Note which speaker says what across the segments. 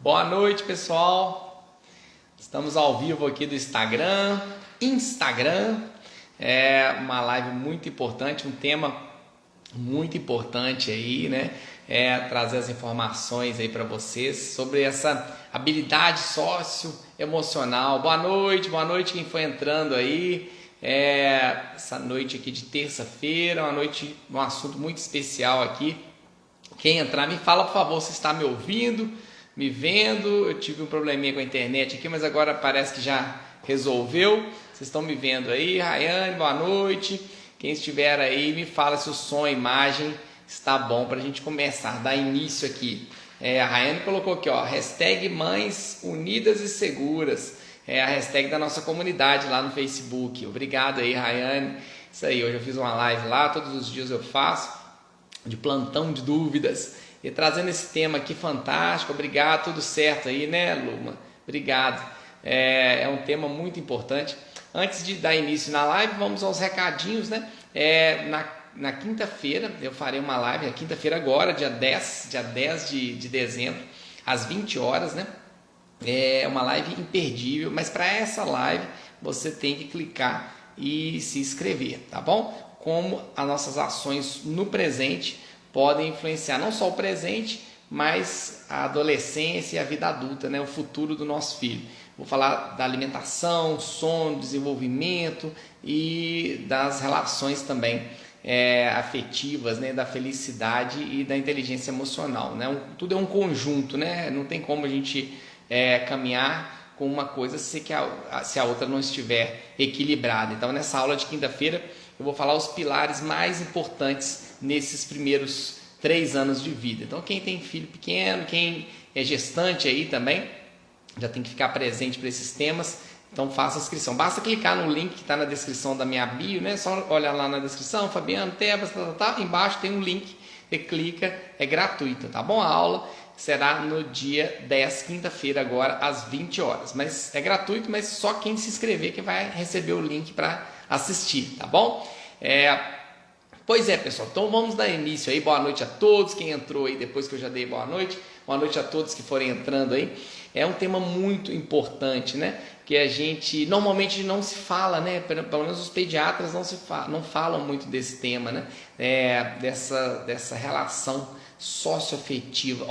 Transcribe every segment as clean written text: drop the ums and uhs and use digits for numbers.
Speaker 1: Boa noite, pessoal. Estamos ao vivo aqui do Instagram. É uma live muito importante, um tema muito importante aí, né? Trazer as informações aí para vocês sobre essa habilidade socioemocional. Boa noite quem foi entrando aí. Essa noite aqui de terça-feira, uma noite, um assunto muito especial aqui. Quem entrar, me fala, por favor, se está me ouvindo, me vendo. Eu tive um probleminha com a internet aqui, mas agora parece que já resolveu. Vocês estão me vendo aí? Rayane, boa noite. Quem estiver aí, me fala se o som e a imagem está bom para a gente começar, dar início aqui. A Rayane colocou aqui, ó, hashtag Mães Unidas e Seguras. É a hashtag da nossa comunidade lá no Facebook. Obrigado aí, Rayane. Isso aí, hoje eu fiz uma live lá, todos os dias eu faço, de plantão de dúvidas, e trazendo esse tema aqui fantástico. Obrigado, tudo certo aí, né, Luma? Obrigado. É um tema muito importante. Antes de dar início na live, vamos aos recadinhos, né? Na quinta-feira eu farei uma live, na quinta-feira agora, dia 10 de dezembro, às 20 horas, né? É uma live imperdível, mas para essa live você tem que clicar e se inscrever, tá bom? Como as nossas ações no presente podem influenciar não só o presente, mas a adolescência e a vida adulta, né? O futuro do nosso filho. Vou falar da alimentação, sono, desenvolvimento e das relações também afetivas, né? Da felicidade e da inteligência emocional, né? Tudo é um conjunto, né? Não tem como a gente caminhar com uma coisa se a outra não estiver equilibrada. Então, nessa aula de quinta-feira, eu vou falar os pilares mais importantes nesses primeiros 3 anos de vida. Então, quem tem filho pequeno, quem é gestante aí também, já tem que ficar presente para esses temas. Então, faça a inscrição. Basta clicar no link que está na descrição da minha bio, né? Só olhar lá na descrição, Fabiano, Tebas, embaixo tem um link, você clica, é gratuito, tá bom? A aula será no dia 10, quinta-feira, agora às 20 horas. Mas é gratuito, mas só quem se inscrever que vai receber o link para assistir, tá bom? Pois é, pessoal, então vamos dar início aí. Boa noite a todos, quem entrou aí depois que eu já dei boa noite a todos que forem entrando aí. É um tema muito importante, né? Que a gente normalmente não se fala, né? Pelo menos os pediatras não falam muito desse tema, né? Dessa relação socioafetiva,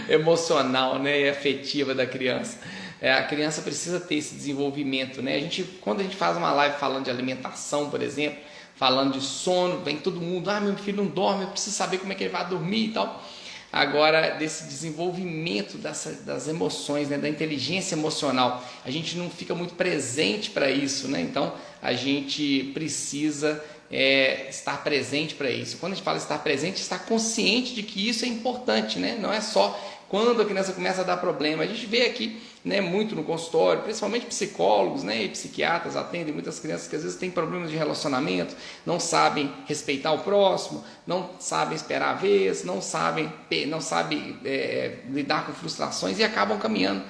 Speaker 1: emocional, né? E afetiva da criança. A criança precisa ter esse desenvolvimento, né? Quando a gente faz uma live falando de alimentação, por exemplo, falando de sono, vem todo mundo, meu filho não dorme, eu preciso saber como é que ele vai dormir e tal. Agora, desse desenvolvimento das emoções, né? Da inteligência emocional, a gente não fica muito presente para isso, né? Então, a gente precisa estar presente para isso. Quando a gente fala estar presente, estar consciente de que isso é importante, né? Não é só quando a criança começa a dar problema. A gente vê aqui, né, muito no consultório, principalmente psicólogos, né, e psiquiatras atendem muitas crianças que às vezes têm problemas de relacionamento, não sabem respeitar o próximo, não sabem esperar a vez, não sabem lidar com frustrações e acabam caminhando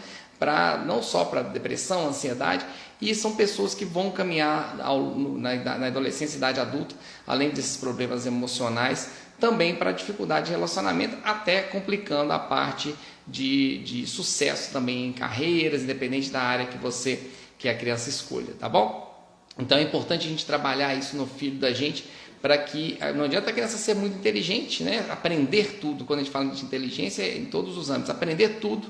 Speaker 1: não só para depressão, ansiedade, e são pessoas que vão caminhar na adolescência e idade adulta, além desses problemas emocionais, também para dificuldade de relacionamento, até complicando a parte de sucesso também em carreiras, independente da área que a criança escolha, tá bom? Então é importante a gente trabalhar isso no filho da gente, para que não adianta a criança ser muito inteligente, né? Aprender tudo. Quando a gente fala de inteligência, é em todos os âmbitos, aprender tudo,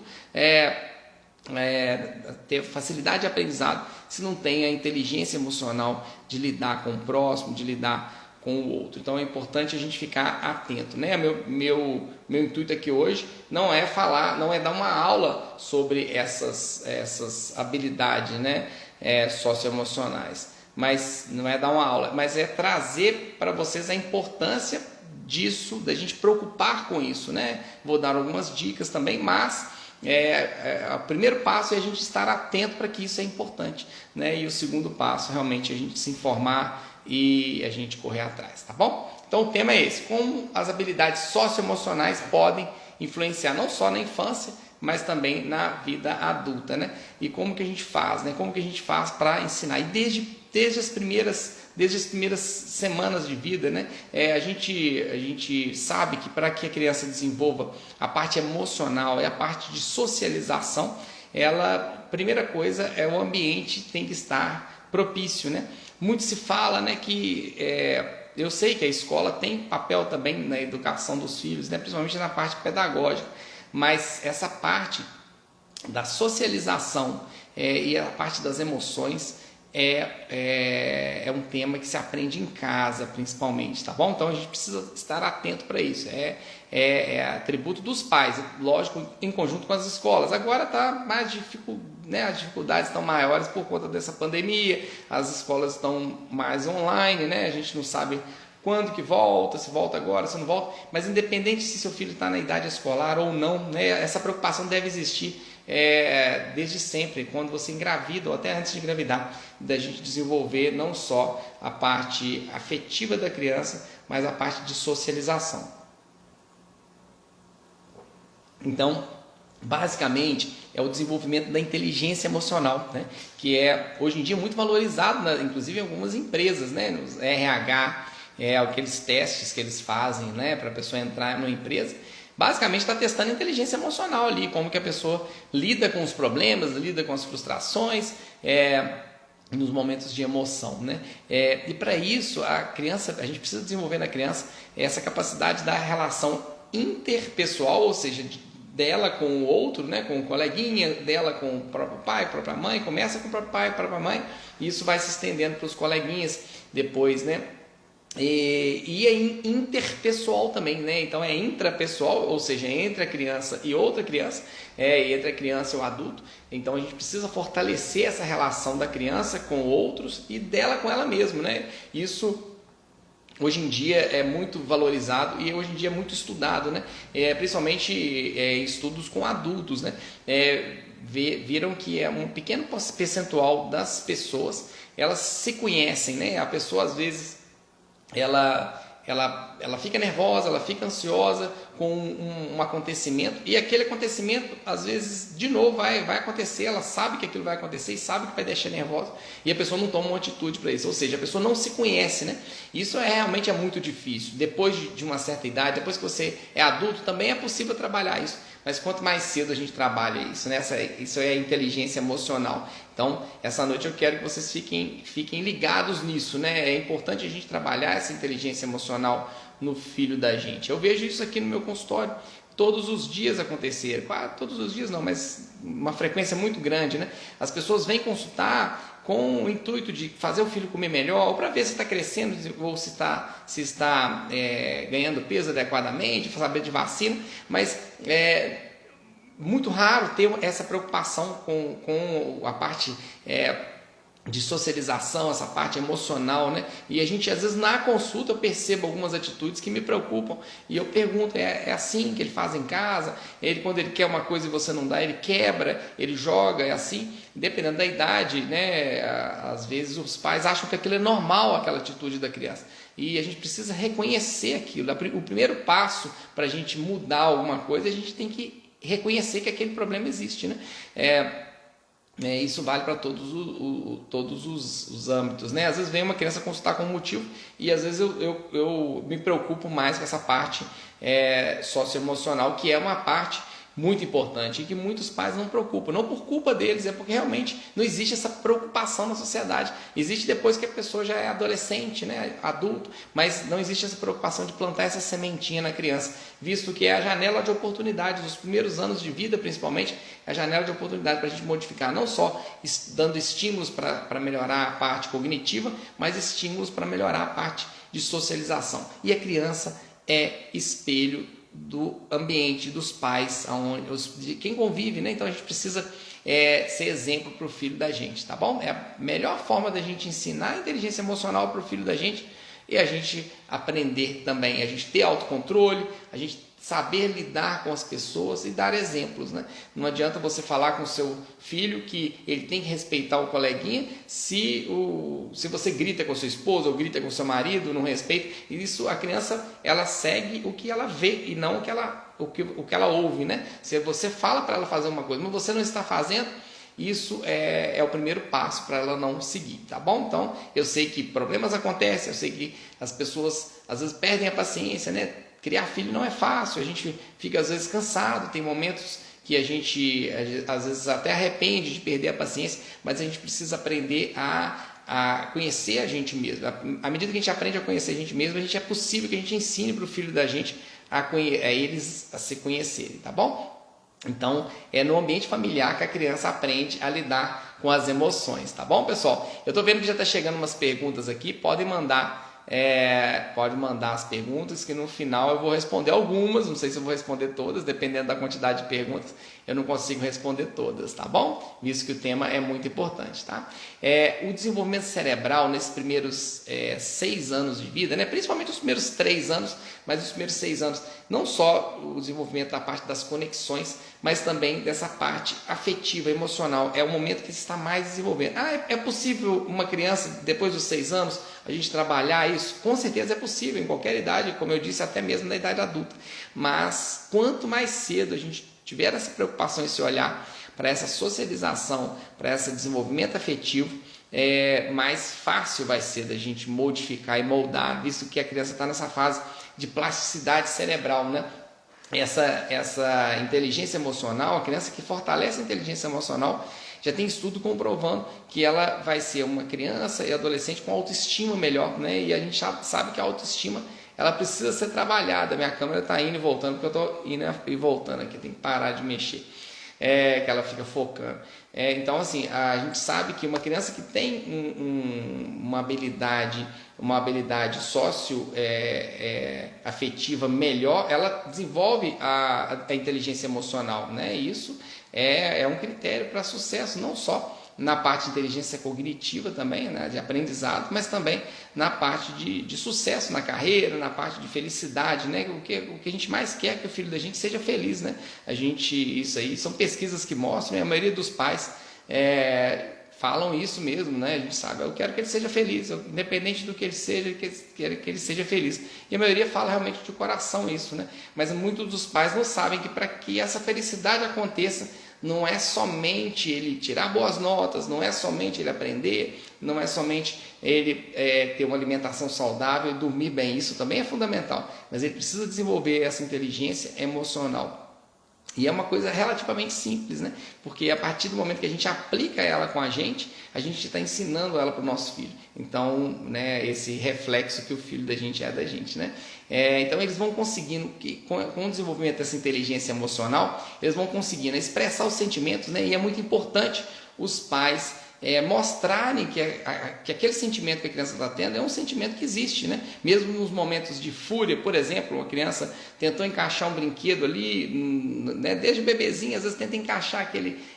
Speaker 1: ter facilidade de aprendizado, se não tem a inteligência emocional de lidar com o próximo, de lidar com o outro. Então é importante a gente ficar atento, né? Meu intuito aqui hoje não é dar uma aula sobre essas habilidades, né? Socioemocionais, mas não é dar uma aula, mas é trazer para vocês a importância disso, da gente preocupar com isso, né? Vou dar algumas dicas também, mas o primeiro passo é a gente estar atento para que isso é importante, né? E o segundo passo realmente é a gente se informar e a gente correr atrás, tá bom? Então o tema é esse: como as habilidades socioemocionais podem influenciar não só na infância, mas também na vida adulta, né? E como que a gente faz, né? Como que a gente faz para ensinar? E desde as primeiras desde as primeiras semanas de vida, né? A gente sabe que para que a criança desenvolva a parte emocional e a parte de socialização, primeira coisa é o ambiente tem que estar propício, né? Muito se fala, né, que eu sei que a escola tem papel também na educação dos filhos, né, principalmente na parte pedagógica, mas essa parte da socialização e a parte das emoções é um tema que se aprende em casa, principalmente, tá bom? Então a gente precisa estar atento para isso. É atributo dos pais, lógico, em conjunto com as escolas. Agora está mais né, as dificuldades estão maiores por conta dessa pandemia, as escolas estão mais online, né? A gente não sabe quando que volta, se volta agora, se não volta, mas independente se seu filho está na idade escolar ou não, né, essa preocupação deve existir desde sempre, quando você engravida ou até antes de engravidar, da gente desenvolver não só a parte afetiva da criança, mas a parte de socialização. Então, basicamente, é o desenvolvimento da inteligência emocional, né? Que é hoje em dia muito valorizado, inclusive em algumas empresas, né? Nos RH, aqueles testes que eles fazem, né? Para a pessoa entrar numa empresa. Basicamente está testando inteligência emocional ali, como que a pessoa lida com os problemas, lida com as frustrações, nos momentos de emoção, né? E para isso a gente precisa desenvolver na criança essa capacidade da relação interpessoal, ou seja, dela com o outro, né? Com o coleguinha, dela com o próprio pai, própria mãe, começa com o próprio pai, própria mãe, e isso vai se estendendo para os coleguinhas depois, né? E é interpessoal também, né? Então é intrapessoal, ou seja, entre a criança e outra criança, e entre a criança e o adulto. Então a gente precisa fortalecer essa relação da criança com outros e dela com ela mesma, né? Isso hoje em dia é muito valorizado e hoje em dia é muito estudado, né? Principalmente estudos com adultos, né? Viram que um pequeno percentual das pessoas, elas se conhecem, né? A pessoa às vezes ela fica nervosa, ela fica ansiosa com um acontecimento, e aquele acontecimento às vezes de novo vai acontecer, ela sabe que aquilo vai acontecer e sabe que vai deixar nervosa, e a pessoa não toma uma atitude para isso, ou seja, a pessoa não se conhece, né? Isso realmente é muito difícil. Depois de uma certa idade, depois que você é adulto, também é possível trabalhar isso, mas quanto mais cedo a gente trabalha isso, né? Isso é a inteligência emocional. Então, essa noite eu quero que vocês fiquem ligados nisso, né? É importante a gente trabalhar essa inteligência emocional no filho da gente. Eu vejo isso aqui no meu consultório todos os dias acontecer, todos os dias não, mas uma frequência muito grande, né? As pessoas vêm consultar com o intuito de fazer o filho comer melhor, ou para ver se está crescendo, ou se está ganhando peso adequadamente, saber de vacina, mas muito raro ter essa preocupação com a parte de socialização, essa parte emocional, né? E a gente, às vezes, na consulta, eu percebo algumas atitudes que me preocupam, e eu pergunto, é assim que ele faz em casa? Quando ele quer uma coisa e você não dá, ele quebra, ele joga, é assim? Dependendo da idade, né? Às vezes os pais acham que aquilo é normal, aquela atitude da criança, e a gente precisa reconhecer aquilo. O primeiro passo para a gente mudar alguma coisa, a gente tem que reconhecer que aquele problema existe, né? Isso vale para todos os âmbitos, né? Às vezes vem uma criança consultar com um motivo, e às vezes eu me preocupo mais com essa parte socioemocional, que é uma parte muito importante e que muitos pais não preocupam, não por culpa deles, é porque realmente não existe essa preocupação na sociedade. Existe depois que a pessoa já é adolescente, né, adulto, mas não existe essa preocupação de plantar essa sementinha na criança, visto que é a janela de oportunidade dos primeiros anos de vida, principalmente, é a janela de oportunidade para a gente modificar, não só dando estímulos para melhorar a parte cognitiva, mas estímulos para melhorar a parte de socialização. E a criança é espelho do ambiente, dos pais, de quem convive, né? Então a gente precisa ser exemplo para o filho da gente, tá bom? É a melhor forma da gente ensinar a inteligência emocional para o filho da gente, e a gente aprender também, a gente ter autocontrole, a gente saber lidar com as pessoas e dar exemplos, né? Não adianta você falar com o seu filho que ele tem que respeitar o coleguinha se você grita com a sua esposa ou grita com o seu marido, não respeita. Isso, a criança, ela segue o que ela vê e não o que ela ouve, né? Se você fala para ela fazer uma coisa, mas você não está fazendo, isso é o primeiro passo para ela não seguir, tá bom? Então, eu sei que problemas acontecem, eu sei que as pessoas às vezes perdem a paciência, né? Criar filho não é fácil, a gente fica às vezes cansado, tem momentos que a gente às vezes até arrepende de perder a paciência, mas a gente precisa aprender a conhecer a gente mesmo. À medida que a gente aprende a conhecer a gente mesmo, é possível que a gente ensine para o filho da gente a eles a se conhecerem, tá bom? Então, é no ambiente familiar que a criança aprende a lidar com as emoções, tá bom, pessoal? Eu tô vendo que já está chegando umas perguntas aqui, podem mandar as perguntas, que no final eu vou responder algumas, não sei se eu vou responder todas, dependendo da quantidade de perguntas, eu não consigo responder todas, tá bom? Visto que o tema é muito importante, tá? O desenvolvimento cerebral nesses primeiros 6 anos de vida, né? Principalmente os primeiros 3 anos, mas os primeiros 6 anos, não só o desenvolvimento da parte das conexões, mas também dessa parte afetiva, emocional, é o momento que se está mais desenvolvendo. É possível uma criança, depois dos 6 anos, a gente trabalhar isso? Com certeza é possível, em qualquer idade, como eu disse, até mesmo na idade adulta. Mas quanto mais cedo a gente tiver essa preocupação, esse olhar para essa socialização, para esse desenvolvimento afetivo, mais fácil vai ser da gente modificar e moldar, visto que a criança está nessa fase de plasticidade cerebral, né? Essa inteligência emocional, a criança que fortalece a inteligência emocional, já tem estudo comprovando que ela vai ser uma criança e adolescente com autoestima melhor, né? E a gente sabe que a autoestima ela precisa ser trabalhada. Minha câmera está indo e voltando, porque eu estou indo e voltando aqui, tem que parar de mexer, que ela fica focando. Então, assim, a gente sabe que uma criança que tem uma habilidade afetiva melhor, ela desenvolve a inteligência emocional, né? Isso é um critério para sucesso, não só na parte de inteligência cognitiva também, né, de aprendizado, mas também na parte de sucesso na carreira, na parte de felicidade, né? O que a gente mais quer é que o filho da gente seja feliz, né? Isso aí são pesquisas que mostram, e a maioria dos pais falam isso mesmo, né? A gente sabe, eu quero que ele seja feliz, independente do que ele seja, quero que ele seja feliz. E a maioria fala realmente de coração isso, né? Mas muitos dos pais não sabem que para que essa felicidade aconteça, não é somente ele tirar boas notas, não é somente ele aprender, não é somente ele ter uma alimentação saudável e dormir bem, isso também é fundamental, mas ele precisa desenvolver essa inteligência emocional. E é uma coisa relativamente simples, né? Porque a partir do momento que a gente aplica ela com a gente está ensinando ela para o nosso filho. Então, né, esse reflexo que o filho da gente é da gente, né? Então, eles vão conseguindo, com o desenvolvimento dessa inteligência emocional, eles vão conseguindo expressar os sentimentos, né? E é muito importante os pais mostrarem que aquele sentimento que a criança está tendo é um sentimento que existe, né? Mesmo nos momentos de fúria, por exemplo, uma criança tentou encaixar um brinquedo ali, né? Desde bebezinho, às vezes tenta encaixar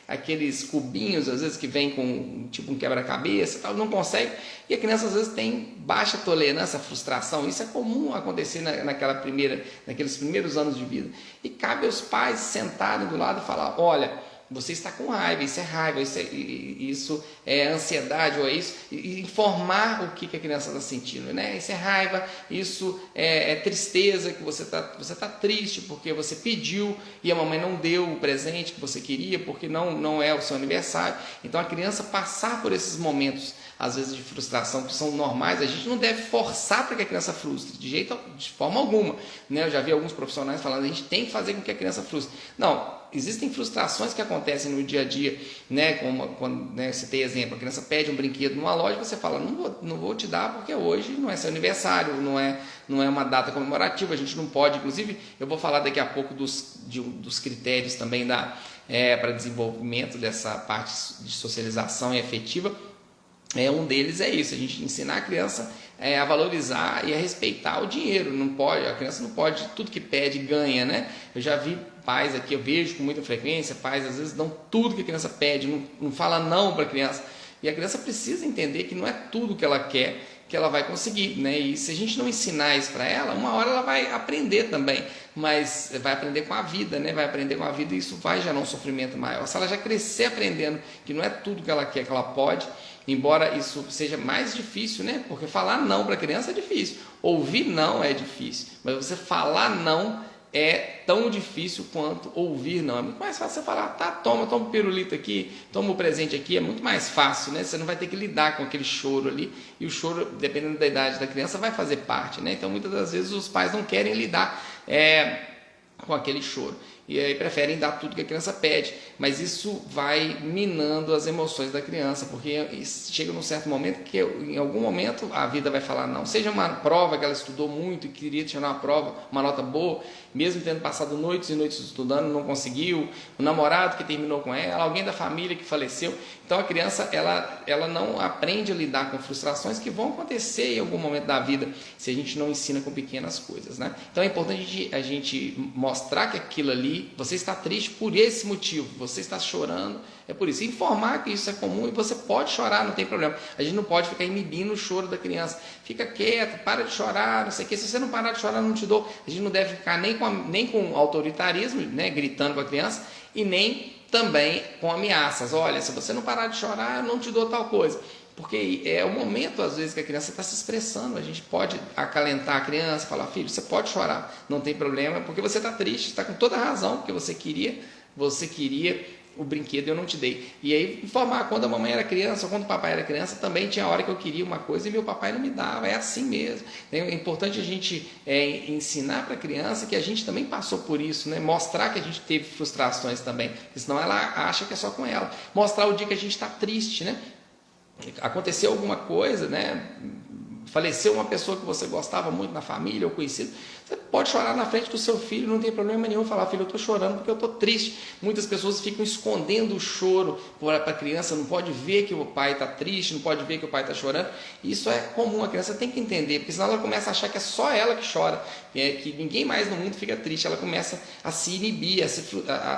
Speaker 1: aqueles cubinhos, às vezes que vem com tipo um quebra-cabeça, tal, não consegue, e a criança às vezes tem baixa tolerância à frustração. Isso é comum acontecer naqueles primeiros anos de vida, e cabe aos pais sentarem do lado e falar: olha, você está com raiva, isso é raiva, isso é ansiedade, ou é isso, e informar o que a criança está sentindo, né? Isso é raiva, isso é tristeza, que você tá triste porque você pediu e a mamãe não deu o presente que você queria, porque não é o seu aniversário. Então a criança passar por esses momentos, às vezes de frustração, que são normais, a gente não deve forçar para que a criança frustre, de forma alguma, né? Eu já vi alguns profissionais falando: a gente tem que fazer com que a criança frustre. Não, existem frustrações que acontecem no dia a dia, né? Quando, né, citei exemplo, a criança pede um brinquedo numa loja, você fala: não vou te dar porque hoje não é seu aniversário, não é uma data comemorativa, a gente não pode. Inclusive, eu vou falar daqui a pouco dos critérios também para desenvolvimento dessa parte de socialização e afetiva. Um deles é isso, a gente ensinar a criança a valorizar e a respeitar o dinheiro. A criança não pode, tudo que pede ganha, né? Eu já vi pais aqui, eu vejo com muita frequência, pais às vezes dão tudo que a criança pede, não fala não para a criança, e a criança precisa entender que não é tudo que ela quer que ela vai conseguir, né? E se a gente não ensinar isso para ela, uma hora ela vai aprender também, mas vai aprender com a vida, né? Vai aprender com a vida, e isso vai gerar um sofrimento maior. Se ela já crescer aprendendo que não é tudo que ela quer que ela pode, embora isso seja mais difícil, né? Porque falar não para a criança é difícil, ouvir não é difícil, mas você falar não é tão difícil quanto ouvir não. É muito mais fácil você falar, tá, toma um pirulito aqui, toma o presente aqui, é muito mais fácil, né? Você não vai ter que lidar com aquele choro ali, e o choro, dependendo da idade da criança, vai fazer parte, né? Então, muitas das vezes, os pais não querem lidar com aquele choro, e aí preferem dar tudo que a criança pede, mas isso vai minando as emoções da criança, porque chega num certo momento que em algum momento a vida vai falar não, seja uma prova que ela estudou muito e queria tirar uma prova, uma nota boa, mesmo tendo passado noites e noites estudando, não conseguiu, o namorado que terminou com ela, alguém da família que faleceu. Então a criança ela não aprende a lidar com frustrações que vão acontecer em algum momento da vida, se a gente não ensina com pequenas coisas, né? Então é importante a gente mostrar que aquilo ali, você está triste por esse motivo, você está chorando, é por isso. Informar que isso é comum e você pode chorar, não tem problema. A gente não pode ficar inibindo o choro da criança. Fica quieto, para de chorar, não sei o que. Se você não parar de chorar, não te dou. A gente não deve ficar nem com autoritarismo, né, gritando com a criança, e nem também com ameaças. Olha, se você não parar de chorar, eu não te dou tal coisa. Porque é o momento, às vezes, que a criança está se expressando. A gente pode acalentar a criança, falar, filho, você pode chorar, não tem problema, porque você está triste, está com toda a razão, porque você queria o brinquedo e eu não te dei. E aí informar, quando a mamãe era criança, ou quando o papai era criança, também tinha hora que eu queria uma coisa e meu papai não me dava, é assim mesmo. É importante a gente ensinar para a criança que a gente também passou por isso, né? Mostrar que a gente teve frustrações também, porque senão ela acha que é só com ela. Mostrar o dia que a gente está triste, né? Aconteceu alguma coisa, né? Faleceu uma pessoa que você gostava muito na família ou conhecido, você pode chorar na frente do seu filho, não tem problema nenhum. Falar, filho, eu estou chorando porque eu estou triste. Muitas pessoas ficam escondendo o choro para a criança, não pode ver que o pai está triste, não pode ver que o pai está chorando. Isso é comum, a criança tem que entender, porque senão ela começa a achar que é só ela que chora, que ninguém mais no mundo fica triste. Ela começa a se inibir,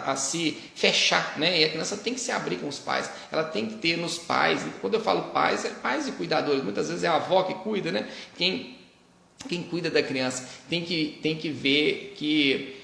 Speaker 1: a se fechar, né? E a criança tem que se abrir com os pais, ela tem que ter nos pais. Quando eu falo pais, é pais e cuidadores, muitas vezes é a avó que cuida, né? Quem cuida da criança tem que ver que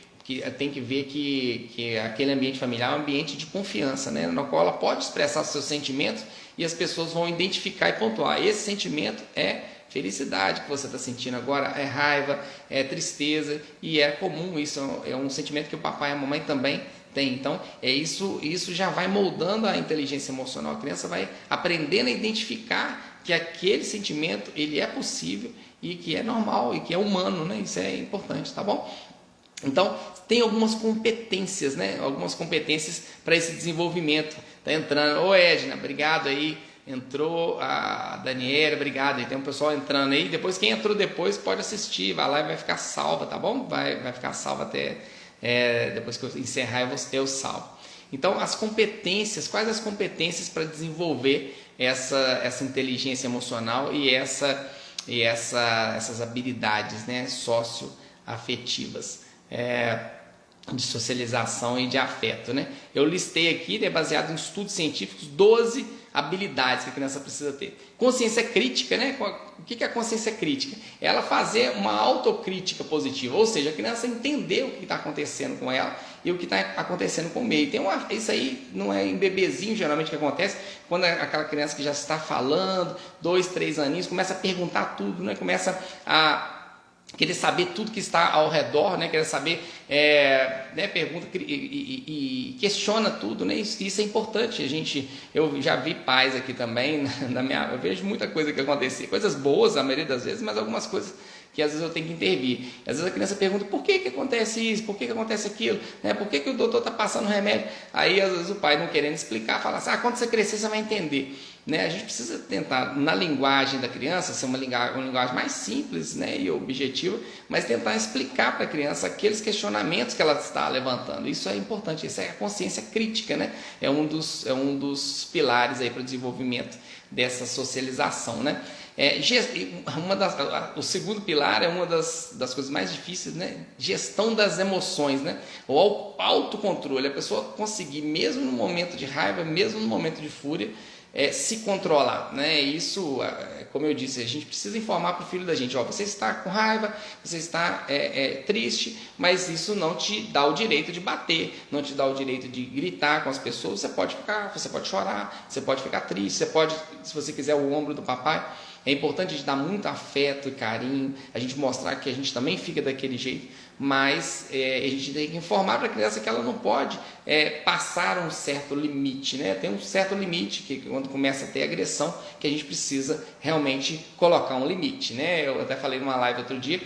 Speaker 1: aquele ambiente familiar é um ambiente de confiança, né? No qual ela pode expressar seus sentimentos e as pessoas vão identificar e pontuar. Esse sentimento é felicidade que você está sentindo agora, é raiva, é tristeza, e é comum, isso é um sentimento que o papai e a mamãe também tem. Então, isso já vai moldando a inteligência emocional. A criança vai aprendendo a identificar que aquele sentimento ele é possível e que é normal e que é humano, né? Isso é importante, tá bom? Então, tem algumas competências, né? Algumas competências para esse desenvolvimento. Tá entrando, ô Edna, obrigado aí. Entrou a Daniela, obrigado. Aí tem um pessoal entrando aí. Depois, quem entrou depois pode assistir, vai lá e vai ficar salva, tá bom? Vai ficar salva até depois que eu encerrar, eu salvo. Então, as competências, quais as competências para desenvolver essa inteligência emocional e essas habilidades, né, socioafetivas, de socialização e de afeto, né? Eu listei aqui, né, baseado em estudos científicos, 12 habilidades que a criança precisa ter. Consciência crítica, né? O que é a consciência crítica? Ela fazer uma autocrítica positiva, ou seja, a criança entender o que está acontecendo com ela e o que está acontecendo com o meio. Isso aí não é em bebezinho geralmente que acontece, quando aquela criança que já está falando, 2, 3 aninhos, começa a perguntar tudo, né? Começa a querer saber tudo que está ao redor, né? Querer saber, né? Pergunta e questiona tudo, né? Isso é importante. Eu já vi pais aqui também, eu vejo muita coisa que acontece, coisas boas a maioria das vezes, mas algumas coisas que às vezes eu tenho que intervir. Às vezes a criança pergunta, por que acontece isso? Por que acontece aquilo? Né? Por que o doutor está passando remédio? Aí às vezes o pai não querendo explicar, fala assim, quando você crescer você vai entender. Né? A gente precisa tentar, na linguagem da criança, ser uma linguagem mais simples, né, e objetiva, mas tentar explicar para a criança aqueles questionamentos que ela está levantando. Isso é importante, isso é a consciência crítica, né? É um dos pilares aí para o desenvolvimento dessa socialização, né? O segundo pilar é uma das coisas mais difíceis, né? Gestão das emoções, né? O autocontrole, a pessoa conseguir, mesmo no momento de raiva, mesmo no momento de fúria, se controlar, né? Isso, como eu disse, a gente precisa informar para o filho da gente, você está com raiva, você está triste, mas isso não te dá o direito de bater, não te dá o direito de gritar com as pessoas. Você pode chorar, você pode ficar triste, você pode, se você quiser, o ombro do papai. É importante a gente dar muito afeto e carinho, a gente mostrar que a gente também fica daquele jeito, mas a gente tem que informar para a criança que ela não pode passar um certo limite, né? Tem um certo limite que quando começa a ter agressão, que a gente precisa realmente colocar um limite, né? Eu até falei numa live outro dia,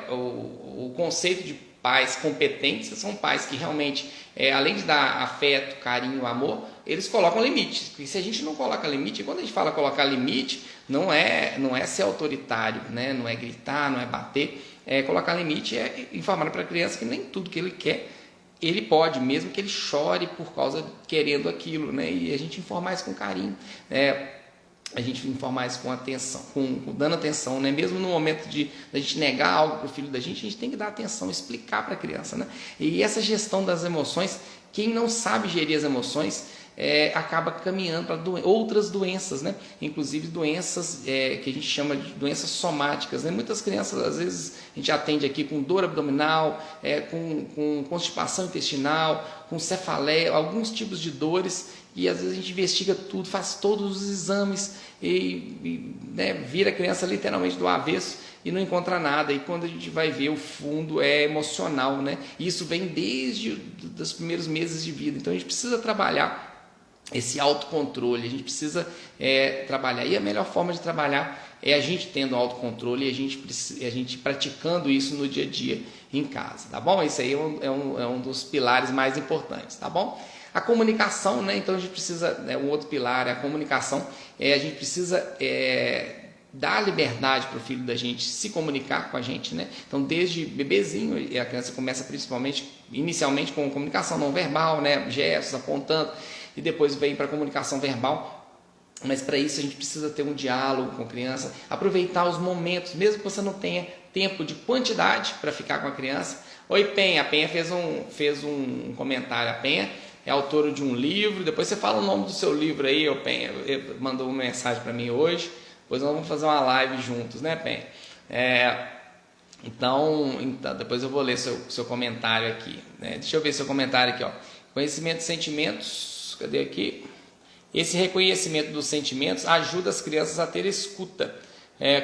Speaker 1: o conceito de pais competentes são pais que realmente, além de dar afeto, carinho, amor, eles colocam limites. Porque se a gente não coloca limite, quando a gente fala colocar limite, não é ser autoritário, né? Não é gritar, não é bater. Colocar limite é informar para a criança que nem tudo que ele quer ele pode, mesmo que ele chore por causa querendo aquilo, né? E a gente informar isso com carinho, a gente informar isso com atenção, dando atenção, né? Mesmo no momento da gente negar algo para o filho da gente tem que dar atenção, explicar para a criança, né? E essa gestão das emoções, quem não sabe gerir as emoções, acaba caminhando para outras doenças, né? Inclusive doenças que a gente chama de doenças somáticas, né? Muitas crianças, às vezes, a gente atende aqui com dor abdominal, com constipação intestinal, com cefaleia, alguns tipos de dores, e às vezes a gente investiga tudo, faz todos os exames né, vira a criança literalmente do avesso e não encontra nada. E quando a gente vai ver, o fundo é emocional, né? E isso vem desde os primeiros meses de vida. Então a gente precisa trabalhar esse autocontrole, a gente precisa trabalhar. E a melhor forma de trabalhar é a gente tendo autocontrole e a gente praticando isso no dia a dia em casa, tá bom? Isso aí é um dos pilares mais importantes, tá bom? A comunicação, né? Então a gente precisa, um outro pilar é a comunicação, a gente precisa dar liberdade para o filho da gente se comunicar com a gente, né? Então desde bebezinho, a criança começa inicialmente com comunicação não verbal, né? Gestos, apontando, e depois vem para a comunicação verbal. Mas para isso a gente precisa ter um diálogo com a criança, aproveitar os momentos, mesmo que você não tenha tempo de quantidade para ficar com a criança. Oi, Penha. A Penha fez um comentário. A Penha é autora de um livro. Depois você fala o nome do seu livro aí, ô Penha. Ele mandou uma mensagem para mim hoje. Depois nós vamos fazer uma live juntos, né, Penha? Então, depois eu vou ler seu comentário aqui, né? Deixa eu ver seu comentário aqui, ó. Conhecimento de sentimentos. Cadê aqui? Esse reconhecimento dos sentimentos ajuda as crianças a ter escuta.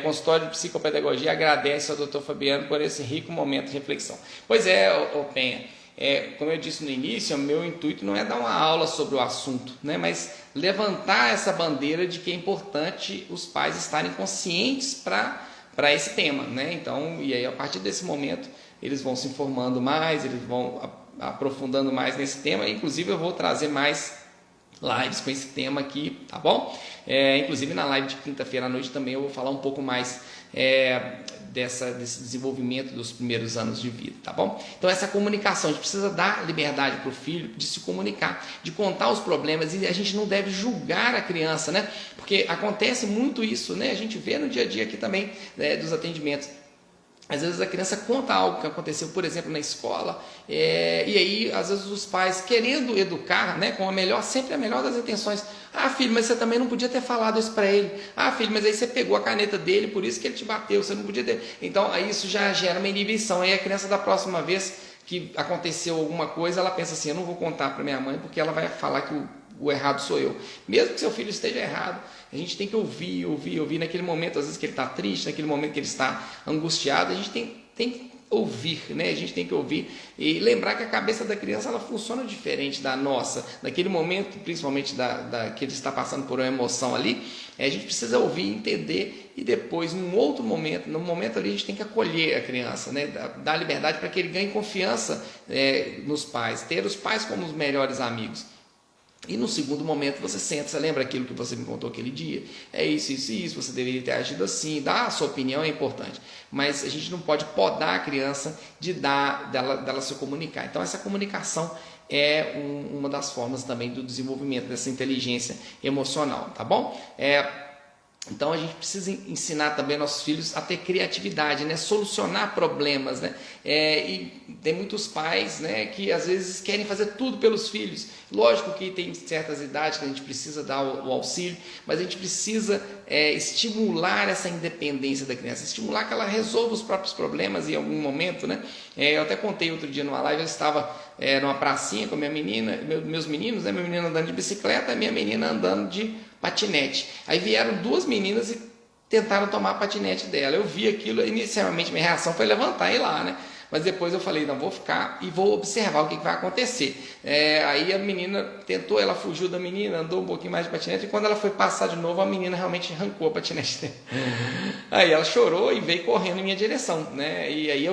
Speaker 1: Consultório de Psicopedagogia agradece ao Dr. Fabiano por esse rico momento de reflexão. Pois ô Penha, como eu disse no início, o meu intuito não é dar uma aula sobre o assunto, né, mas levantar essa bandeira de que é importante os pais estarem conscientes para esse tema, né? Então, e aí a partir desse momento eles vão se informando mais, eles vão aprofundando mais nesse tema. Inclusive eu vou trazer mais lives com esse tema aqui, tá bom? Inclusive na live de quinta-feira à noite também eu vou falar um pouco mais desse desenvolvimento dos primeiros anos de vida, tá bom? Então essa comunicação, a gente precisa dar liberdade para o filho de se comunicar, de contar os problemas, e a gente não deve julgar a criança, né? Porque acontece muito isso, né? A gente vê no dia a dia aqui também, dos atendimentos. Às vezes a criança conta algo que aconteceu, por exemplo, na escola, e aí às vezes os pais querendo educar, né, com sempre a melhor das intenções. Ah, filho, mas você também não podia ter falado isso para ele. Ah, filho, mas aí você pegou a caneta dele, por isso que ele te bateu, você não podia ter. Então aí isso já gera uma inibição. Aí a criança da próxima vez que aconteceu alguma coisa, ela pensa assim, eu não vou contar para minha mãe porque ela vai falar que o errado sou eu. Mesmo que seu filho esteja errado, a gente tem que ouvir naquele momento, às vezes que ele está triste, naquele momento que ele está angustiado, a gente tem que ouvir, né? A gente tem que ouvir e lembrar que a cabeça da criança ela funciona diferente da nossa. Naquele momento, principalmente que ele está passando por uma emoção ali, a gente precisa ouvir, entender, e depois, num outro momento, no momento ali, a gente tem que acolher a criança, né? Dar liberdade para que ele ganhe confiança nos pais, ter os pais como os melhores amigos. E no segundo momento você senta, você lembra aquilo que você me contou aquele dia? É isso, você deveria ter agido assim, dar a sua opinião é importante, mas a gente não pode podar a criança dela se comunicar. Então essa comunicação é uma das formas também do desenvolvimento dessa inteligência emocional, tá bom? Então a gente precisa ensinar também nossos filhos a ter criatividade, né? Solucionar problemas, né? E tem muitos pais, né, que às vezes querem fazer tudo pelos filhos. Lógico que tem certas idades que a gente precisa dar o auxílio, mas a gente precisa estimular essa independência da criança, estimular que ela resolva os próprios problemas em algum momento, né? Eu até contei outro dia numa live, eu estava numa pracinha com a minha menina, meus meninos, né? Meu menino andando de bicicleta, a minha menina andando de patinete. Aí vieram duas meninas e tentaram tomar a patinete dela. Eu vi aquilo, inicialmente minha reação foi levantar e ir lá, né? Mas depois eu falei, não, vou ficar e vou observar o que vai acontecer. Aí a menina tentou, ela fugiu da menina, andou um pouquinho mais de patinete, e quando ela foi passar de novo, a menina realmente arrancou a patinete dela. Aí ela chorou e veio correndo em minha direção, né? E aí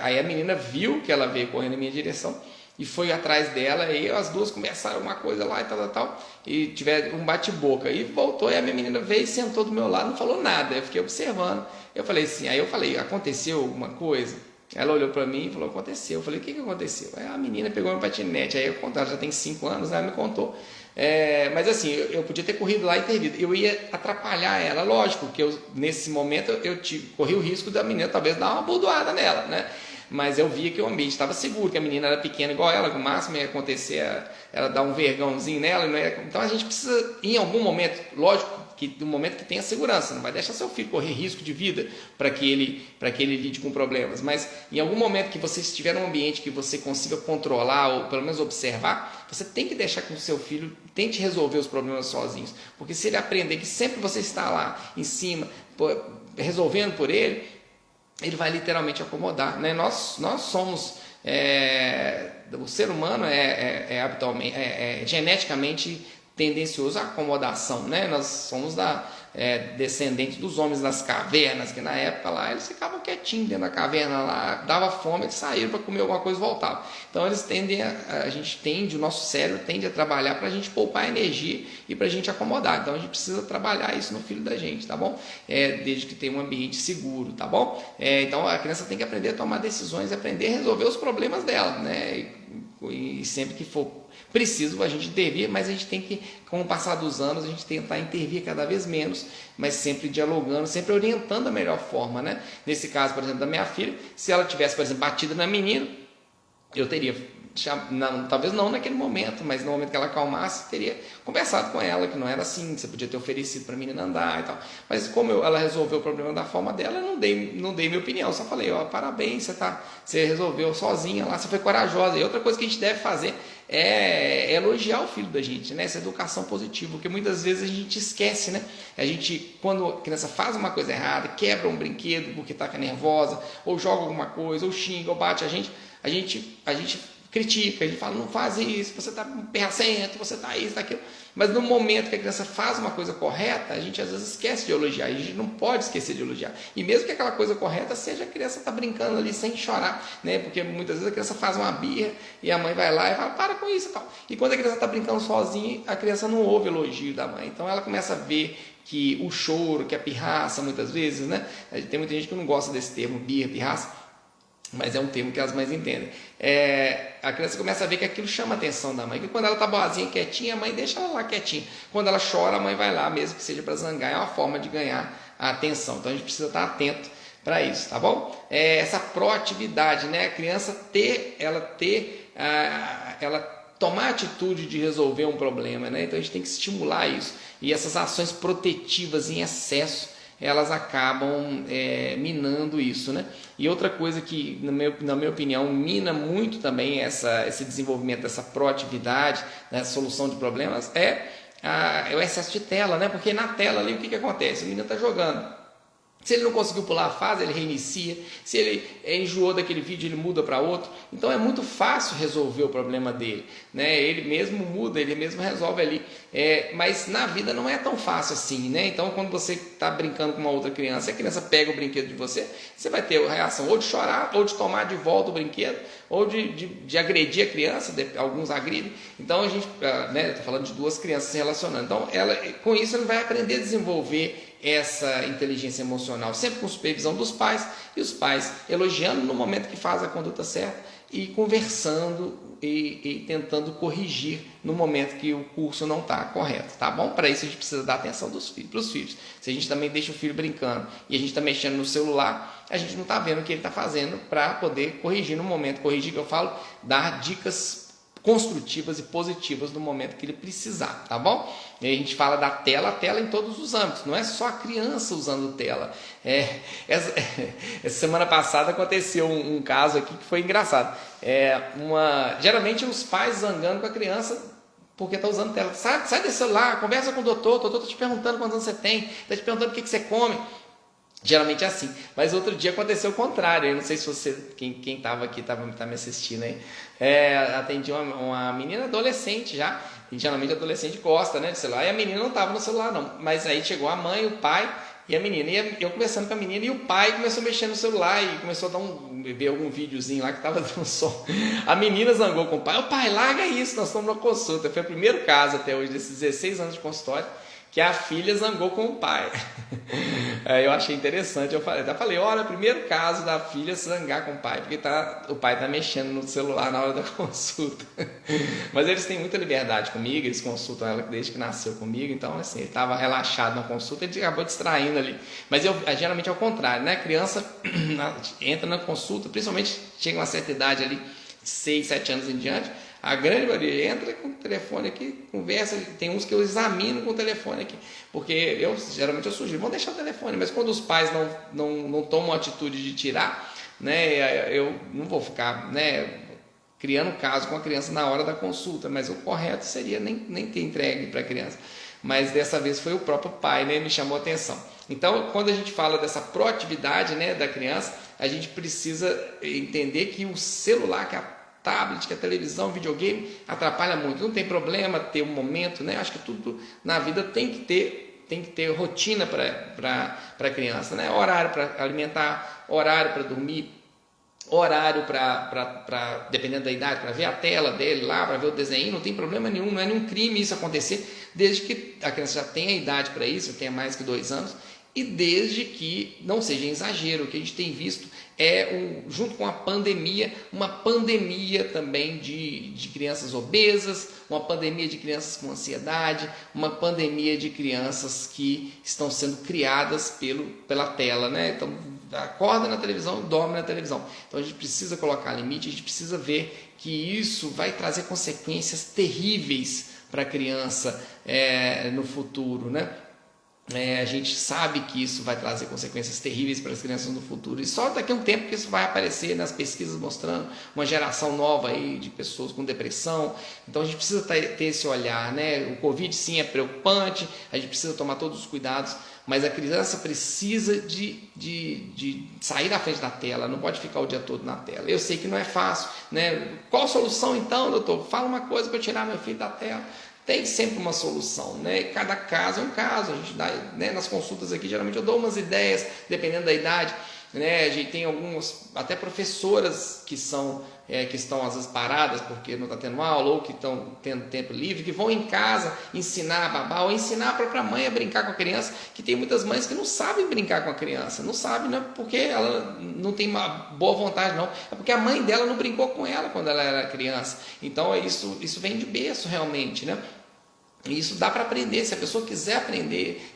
Speaker 1: aí a menina viu que ela veio correndo em minha direção e foi atrás dela, e as duas conversaram uma coisa lá e tal, e tiveram um bate-boca, e voltou, e a minha menina veio e sentou do meu lado, não falou nada, eu fiquei observando, eu falei assim, aí eu falei, aconteceu alguma coisa? Ela olhou pra mim e falou, aconteceu. Eu falei, o que aconteceu? Aí a menina pegou meu patinete, aí eu contei, ela já tem 5 anos, né? Ela me contou. Mas assim, eu podia ter corrido lá e intervido, eu ia atrapalhar ela, lógico que nesse momento corri o risco da menina talvez dar uma bordoada nela, né? Mas eu via que o ambiente estava seguro, que a menina era pequena igual ela, que o máximo ia acontecer ela dar um vergãozinho nela. Então a gente precisa, em algum momento, lógico, que no momento que tenha segurança, não vai deixar seu filho correr risco de vida para que ele lide com problemas, mas em algum momento que você estiver num ambiente que você consiga controlar ou pelo menos observar, você tem que deixar que o seu filho tente resolver os problemas sozinhos, porque se ele aprender que sempre você está lá em cima, resolvendo por ele vai literalmente acomodar, né? Nós somos, o ser humano é geneticamente tendencioso à acomodação, né? Nós somos descendentes dos homens das cavernas, que na época lá eles ficavam quietinhos dentro da caverna lá, dava fome, eles saíram para comer alguma coisa e voltavam. Então eles o nosso cérebro tende a trabalhar para a gente poupar energia e para a gente acomodar. Então a gente precisa trabalhar isso no filho da gente, tá bom? Desde que tenha um ambiente seguro, tá bom? Então a criança tem que aprender a tomar decisões, aprender a resolver os problemas dela, né? E sempre que for preciso a gente intervir, mas a gente tem que, com o passar dos anos, a gente tentar intervir cada vez menos, mas sempre dialogando, sempre orientando da melhor forma, né? Nesse caso, por exemplo, da minha filha, se ela tivesse, por exemplo, batido na menina, eu teria, talvez não naquele momento, mas no momento que ela acalmasse, teria conversado com ela, que não era assim, você podia ter oferecido para a menina andar e tal. Mas como ela resolveu o problema da forma dela, eu não dei minha opinião, só falei, parabéns, você resolveu sozinha lá, você foi corajosa. E outra coisa que a gente deve fazer é elogiar o filho da gente, né? Essa educação positiva, porque muitas vezes a gente esquece, né? Quando a criança faz uma coisa errada, quebra um brinquedo porque está nervosa, ou joga alguma coisa, ou xinga, ou bate a gente critica, a gente fala, não faz isso, você está perracento, você está isso, está aquilo. Mas no momento que a criança faz uma coisa correta, a gente às vezes esquece de elogiar, a gente não pode esquecer de elogiar. E mesmo que aquela coisa correta seja a criança está brincando ali sem chorar, né? Porque muitas vezes a criança faz uma birra e a mãe vai lá e fala, para com isso e tal. E quando a criança está brincando sozinha, a criança não ouve elogio da mãe. Então ela começa a ver que o choro, que a pirraça, muitas vezes, né? Tem muita gente que não gosta desse termo, birra, pirraça, mas é um termo que as mães entendem. A criança começa a ver que aquilo chama a atenção da mãe, que quando ela está boazinha, quietinha, a mãe deixa ela lá quietinha. Quando ela chora, a mãe vai lá, mesmo que seja para zangar, é uma forma de ganhar a atenção. Então a gente precisa estar atento para isso, tá bom? Essa proatividade, né? A criança ela tomar a atitude de resolver um problema, né? Então a gente tem que estimular isso. E essas ações protetivas em excesso, elas acabam minando isso, né? E outra coisa que, na minha opinião, mina muito também esse desenvolvimento dessa proatividade, né, solução de problemas, é o excesso de tela, né? Porque na tela ali o que acontece? O menino está jogando. Se ele não conseguiu pular a fase, ele reinicia. Se ele enjoou daquele vídeo, ele muda para outro. Então é muito fácil resolver o problema dele, né? Ele mesmo muda, ele mesmo resolve ali. Mas na vida não é tão fácil assim, né? Então quando você está brincando com uma outra criança, a criança pega o brinquedo de você, você vai ter a reação ou de chorar, ou de tomar de volta o brinquedo, ou de agredir a criança, alguns agridem. Então a gente, estou falando de duas crianças se relacionando. Então com isso ele vai aprender a desenvolver essa inteligência emocional, sempre com supervisão dos pais, e os pais elogiando no momento que faz a conduta certa e conversando e tentando corrigir no momento que o curso não está correto, tá bom? Para isso a gente precisa dar atenção para os filhos. Se a gente também deixa o filho brincando e a gente está mexendo no celular, a gente não está vendo o que ele está fazendo para poder corrigir no momento. Corrigir, que eu falo, dar dicas construtivas e positivas no momento que ele precisar, tá bom? E a gente fala da tela, a tela em todos os âmbitos, não é só a criança usando tela. Essa semana passada aconteceu um caso aqui que foi engraçado. Geralmente os pais zangando com a criança porque está usando tela. Sai desse celular, conversa com o doutor está te perguntando quantos anos você tem, está te perguntando o que você come. Geralmente é assim. Mas outro dia aconteceu o contrário. Eu não sei se você, quem estava aqui, tá me assistindo aí. Atendi uma menina adolescente já. E geralmente adolescente gosta, né, de celular. E a menina não estava no celular, não. Mas aí chegou a mãe, o pai e a menina. E eu conversando com a menina e o pai começou a mexer no celular e começou a ver algum videozinho lá que estava dando som. A menina zangou com o pai. O pai, larga isso, nós estamos numa consulta. Foi o primeiro caso até hoje, desses 16 anos de consultório, que a filha zangou com o pai. Eu achei interessante, eu até falei, olha, primeiro caso da filha zangar com o pai, porque o pai está mexendo no celular na hora da consulta. Mas eles têm muita liberdade comigo, eles consultam ela desde que nasceu comigo, então assim, ele estava relaxado na consulta, ele acabou distraindo ali. Mas geralmente é o contrário, né? A criança entra na consulta, principalmente chega a uma certa idade ali, 6, 7 anos em diante, a grande maioria entra com o telefone aqui, conversa, tem uns que eu examino com o telefone aqui, porque geralmente eu sugiro, vão deixar o telefone, mas quando os pais não tomam a atitude de tirar, né, eu não vou ficar, né, criando caso com a criança na hora da consulta, mas o correto seria nem ter entregue para a criança. Mas dessa vez foi o próprio pai, né, me chamou a atenção. Então, quando a gente fala dessa proatividade, né, da criança, a gente precisa entender que o celular, que a tablet, que a televisão, videogame, atrapalha muito. Não tem problema ter um momento, né? Acho que tudo na vida tem que ter rotina para a criança, né? Horário para alimentar, horário para dormir, horário para, dependendo da idade, para ver a tela dele lá, para ver o desenho, não tem problema nenhum, não é nenhum crime isso acontecer, desde que a criança já tenha idade para isso, tenha mais que 2 anos, e desde que não seja exagero. O que a gente tem visto junto com a pandemia, uma pandemia também de crianças obesas, uma pandemia de crianças com ansiedade, uma pandemia de crianças que estão sendo criadas pela tela, né? Então, acorda na televisão, dorme na televisão. Então, a gente precisa colocar limite, a gente precisa ver que isso vai trazer consequências terríveis para a criança no futuro, né? A gente sabe que isso vai trazer consequências terríveis para as crianças no futuro, e só daqui a um tempo que isso vai aparecer nas pesquisas mostrando uma geração nova aí de pessoas com depressão. Então a gente precisa ter esse olhar, né? O Covid sim é preocupante, a gente precisa tomar todos os cuidados, mas a criança precisa de sair da frente da tela, não pode ficar o dia todo na tela. Eu sei que não é fácil, né? Qual a solução então, doutor? Fala uma coisa para eu tirar meu filho da tela. Tem sempre uma solução, né? Cada caso é um caso. A gente dá, né? Nas consultas aqui, geralmente eu dou umas ideias, dependendo da idade, né? A gente tem algumas, até professoras que estão às vezes paradas porque não está tendo aula, ou que estão tendo tempo livre, que vão em casa ensinar a babá, ou ensinar a própria mãe a brincar com a criança, que tem muitas mães que não sabem brincar com a criança, não sabem, não é porque ela não tem uma boa vontade, não, é porque a mãe dela não brincou com ela quando ela era criança. Então isso vem de berço realmente, né? E isso dá para aprender. Se a pessoa quiser aprender,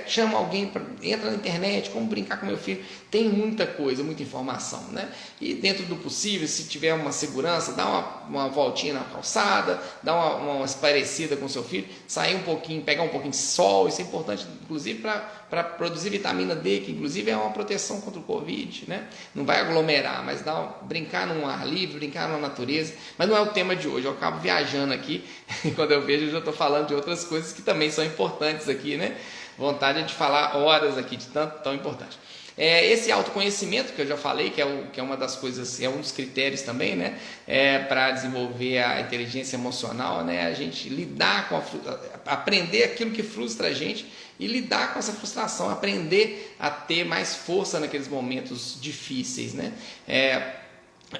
Speaker 1: chama alguém, entra na internet, como brincar com meu filho, tem muita coisa, muita informação, né? E dentro do possível, se tiver uma segurança, dá uma voltinha na calçada, dá uma esparecida com seu filho, sair um pouquinho, pegar um pouquinho de sol. Isso é importante, inclusive, para produzir vitamina D, que inclusive é uma proteção contra o Covid, né? Não vai aglomerar, mas brincar num ar livre, brincar na natureza. Mas não é o tema de hoje, eu acabo viajando aqui, e quando eu vejo, eu já estou falando de outras coisas que também são importantes aqui, né? Vontade de falar horas aqui de tão importante. Esse autoconhecimento que eu já falei, que é uma das coisas, é um dos critérios também, né? Para desenvolver a inteligência emocional, né? A gente lidar aprender aquilo que frustra a gente e lidar com essa frustração, aprender a ter mais força naqueles momentos difíceis, né?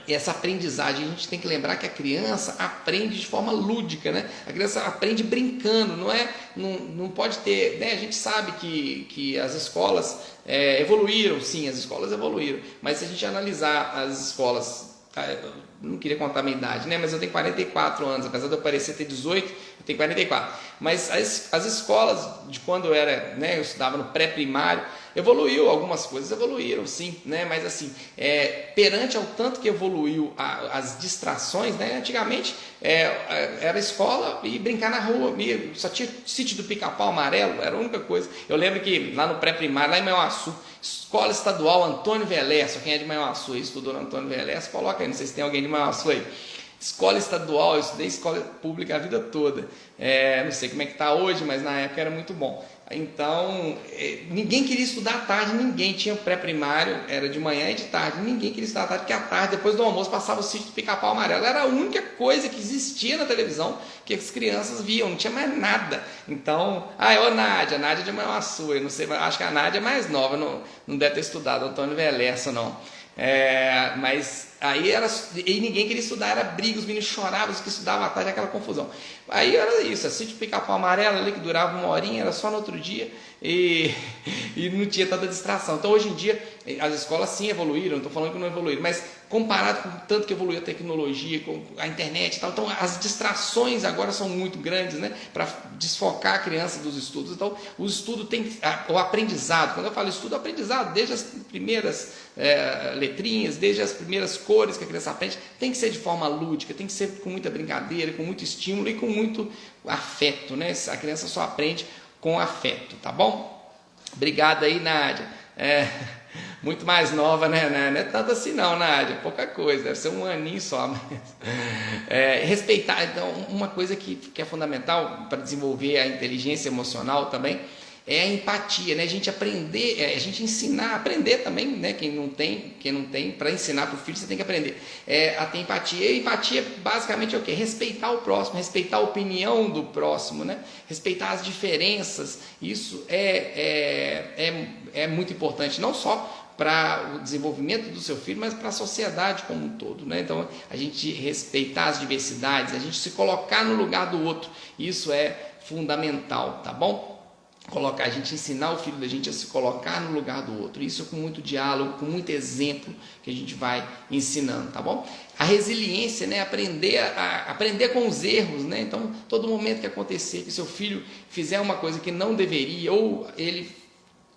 Speaker 1: Essa aprendizagem, a gente tem que lembrar que a criança aprende de forma lúdica, né? A criança aprende brincando, não pode ter, né? A gente sabe que as escolas evoluíram, sim, as escolas evoluíram, mas se a gente analisar as escolas, não queria contar a minha idade, né? Mas eu tenho 44 anos, apesar de eu parecer ter 18, eu tenho 44. Mas as escolas de quando eu estudava no pré-primário, algumas coisas evoluíram, sim, né? Mas assim, perante ao tanto que evoluiu as distrações, né? Antigamente era escola e brincar na rua, só tinha sítio do Pica-Pau Amarelo, era a única coisa. Eu lembro que lá no pré-primário, lá em Manhuaçu, Escola Estadual Antônio Velerso, quem é de Manhuaçu e estudou no Antônio Velerso, coloca aí, não sei se tem alguém de Manhuaçu aí. Escola estadual, eu estudei escola pública a vida toda. Não sei como é que está hoje, mas na época era muito bom. Então, ninguém queria estudar à tarde, ninguém tinha pré-primário, era de manhã e de tarde, ninguém queria estudar à tarde, porque à tarde, depois do almoço, passava o Sítio do Pica-Pau Amarelo, era a única coisa que existia na televisão que as crianças viam, não tinha mais nada. Então, ô Nádia, a Nádia é de Manhuaçu, eu não sei, acho que a Nádia é mais nova, não deve ter estudado, Antônio Velerça não. Mas aí e ninguém queria estudar, era briga, os meninos choravam, os que estudavam à tarde, aquela confusão. Aí era isso, Sítio Pica-Pau Amarelo ali que durava uma horinha, era só no outro dia e não tinha tanta distração. Então hoje em dia as escolas sim evoluíram, não estou falando que não evoluíram, mas comparado com o tanto que evoluiu a tecnologia, com a internet e tal, então as distrações agora são muito grandes, né, para desfocar a criança dos estudos. Então o estudo o aprendizado, quando eu falo estudo, aprendizado, desde as primeiras letrinhas, desde as primeiras cores que a criança aprende, tem que ser de forma lúdica, tem que ser com muita brincadeira, com muito estímulo e com muito afeto, né? A criança só aprende com afeto, tá bom? Obrigado aí, Nádia. Muito mais nova, né? Não é tanto assim não, Nádia, pouca coisa, deve ser um aninho só. Mas, respeitar, então, uma coisa que é fundamental para desenvolver a inteligência emocional também, é a empatia, né? A gente aprender, a gente ensinar, aprender também, né? Quem não tem, para ensinar para o filho, você tem que aprender a ter empatia. E empatia basicamente é o quê? Respeitar o próximo, respeitar a opinião do próximo, né? Respeitar as diferenças. Isso é muito importante, não só para o desenvolvimento do seu filho, mas para a sociedade como um todo, né? Então, a gente respeitar as diversidades, a gente se colocar no lugar do outro, isso é fundamental, tá bom? A gente ensinar o filho da gente a se colocar no lugar do outro, isso com muito diálogo, com muito exemplo que a gente vai ensinando, tá bom? A resiliência, né? Aprender com os erros, né? Então, todo momento que acontecer que seu filho fizer uma coisa que não deveria, ou ele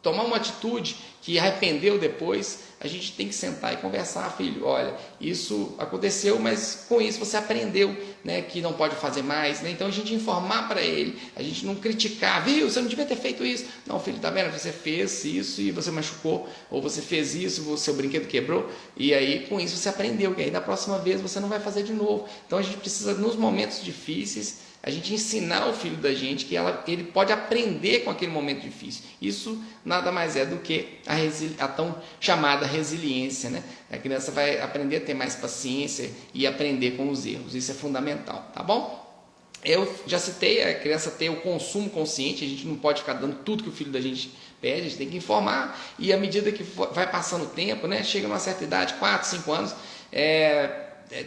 Speaker 1: tomar uma atitude que arrependeu depois, a gente tem que sentar e conversar, filho, olha, isso aconteceu, mas com isso você aprendeu, né, que não pode fazer mais, né? Então a gente informar para ele, a gente não criticar, viu, você não devia ter feito isso, não, filho, tá vendo, você fez isso e você machucou, ou você fez isso, o seu brinquedo quebrou, e aí com isso você aprendeu, que aí da próxima vez você não vai fazer de novo. Então a gente precisa, nos momentos difíceis, a gente ensinar o filho da gente que ele pode aprender com aquele momento difícil. Isso nada mais é do que a tão chamada resiliência, né? A criança vai aprender a ter mais paciência e aprender com os erros. Isso é fundamental, tá bom? Eu já citei a criança ter o consumo consciente, a gente não pode ficar dando tudo que o filho da gente pede, a gente tem que informar, e à medida que vai passando o tempo, né? Chega numa certa idade, 4, 5 anos,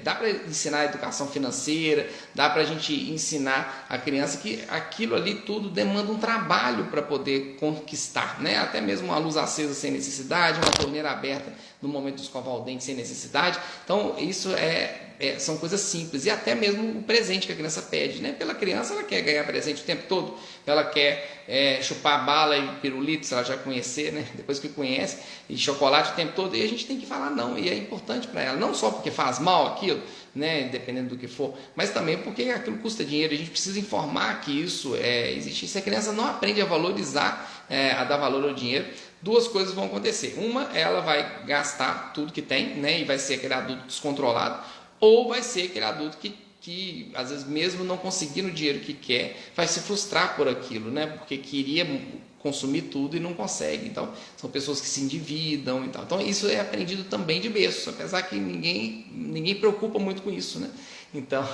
Speaker 1: dá para ensinar a educação financeira, dá para a gente ensinar a criança que aquilo ali tudo demanda um trabalho para poder conquistar, né? Até mesmo uma luz acesa sem necessidade, uma torneira aberta no momento de escovar o dente sem necessidade. Então isso são coisas simples, e até mesmo o presente que a criança pede, né? Pela criança, ela quer ganhar presente o tempo todo, ela quer chupar bala e pirulito, se ela já conhecer, né? Depois que conhece, e chocolate o tempo todo, e a gente tem que falar não, e é importante para ela, não só porque faz mal aquilo, né? Dependendo do que for, mas também porque aquilo custa dinheiro, a gente precisa informar que isso existe. Se a criança não aprende a valorizar, a dar valor ao dinheiro, duas coisas vão acontecer. Uma, ela vai gastar tudo que tem, né? E vai ser aquele adulto descontrolado, ou vai ser aquele adulto que às vezes mesmo não conseguindo o dinheiro que quer, vai se frustrar por aquilo, né? Porque queria consumir tudo e não consegue. Então, são pessoas que se endividam e tal. Então, isso é aprendido também de berço, apesar que ninguém preocupa muito com isso, né? Então,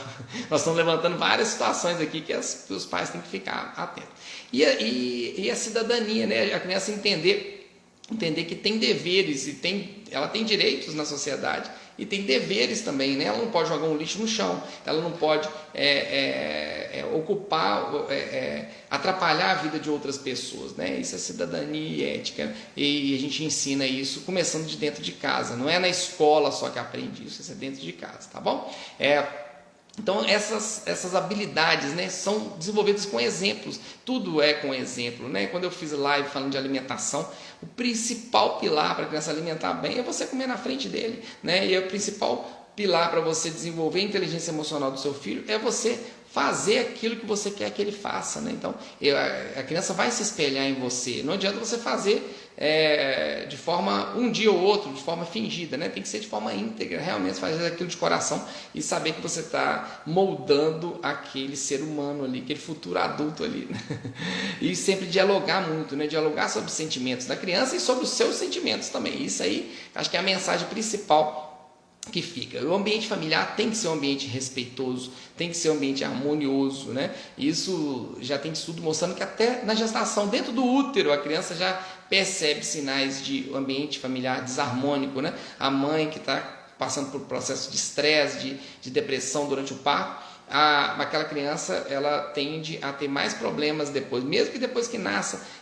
Speaker 1: nós estamos levantando várias situações aqui que os pais têm que ficar atentos. E a cidadania, né? A criança entender que tem deveres e ela tem direitos na sociedade e tem deveres também, né? Ela não pode jogar um lixo no chão, ela não pode atrapalhar a vida de outras pessoas, né? Isso é cidadania e ética, e a gente ensina isso começando de dentro de casa, não é na escola só que aprende isso, é dentro de casa, tá bom? Então essas habilidades, né, são desenvolvidas com exemplos, tudo é com exemplo, né? Quando eu fiz live falando de alimentação, o principal pilar para a criança alimentar bem é você comer na frente dele, né? E o principal pilar para você desenvolver a inteligência emocional do seu filho é você fazer aquilo que você quer que ele faça, né? Então a criança vai se espelhar em você, não adianta você fazer de forma, um dia ou outro, de forma fingida, né? Tem que ser de forma íntegra, realmente fazer aquilo de coração e saber que você está moldando aquele ser humano ali, aquele futuro adulto ali, né? E sempre dialogar muito, né? Dialogar sobre os sentimentos da criança e sobre os seus sentimentos também. Isso aí, acho que é a mensagem principal que fica. O ambiente familiar tem que ser um ambiente respeitoso, tem que ser um ambiente harmonioso, né? Isso já tem estudo mostrando que até na gestação, dentro do útero, a criança já percebe sinais de ambiente familiar desarmônico, né? A mãe que está passando por processo de estresse, de depressão durante o parto, aquela criança ela tende a ter mais problemas depois, mesmo que depois que nasça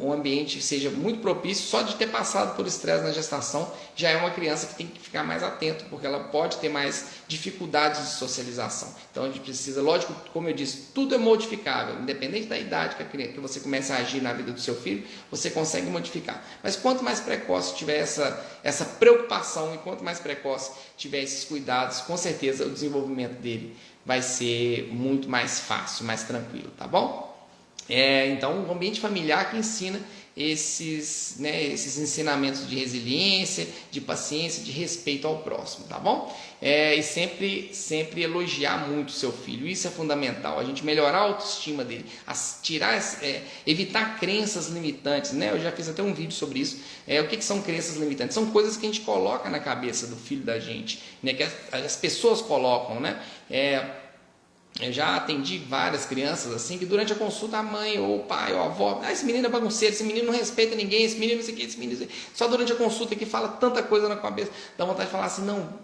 Speaker 1: o ambiente seja muito propício, só de ter passado por estresse na gestação já é uma criança que tem que ficar mais atento, porque ela pode ter mais dificuldades de socialização. Então a gente precisa, lógico, como eu disse, tudo é modificável, independente da idade que você comece a agir na vida do seu filho, você consegue modificar. Mas quanto mais precoce tiver essa preocupação e quanto mais precoce tiver esses cuidados, com certeza o desenvolvimento dele vai ser muito mais fácil, mais tranquilo, tá bom? Então, o ambiente familiar que ensina esses ensinamentos de resiliência, de paciência, de respeito ao próximo, tá bom? E sempre elogiar muito o seu filho, isso é fundamental, a gente melhorar a autoestima dele, evitar crenças limitantes, né? Eu já fiz até um vídeo sobre isso. O que são crenças limitantes? São coisas que a gente coloca na cabeça do filho da gente, né? Que as pessoas colocam, né? Eu já atendi várias crianças assim, que durante a consulta a mãe ou o pai ou a avó, esse menino é bagunceiro, esse menino não respeita ninguém, esse menino não sei o que, esse menino só durante a consulta que fala tanta coisa na cabeça, dá vontade de falar assim, não,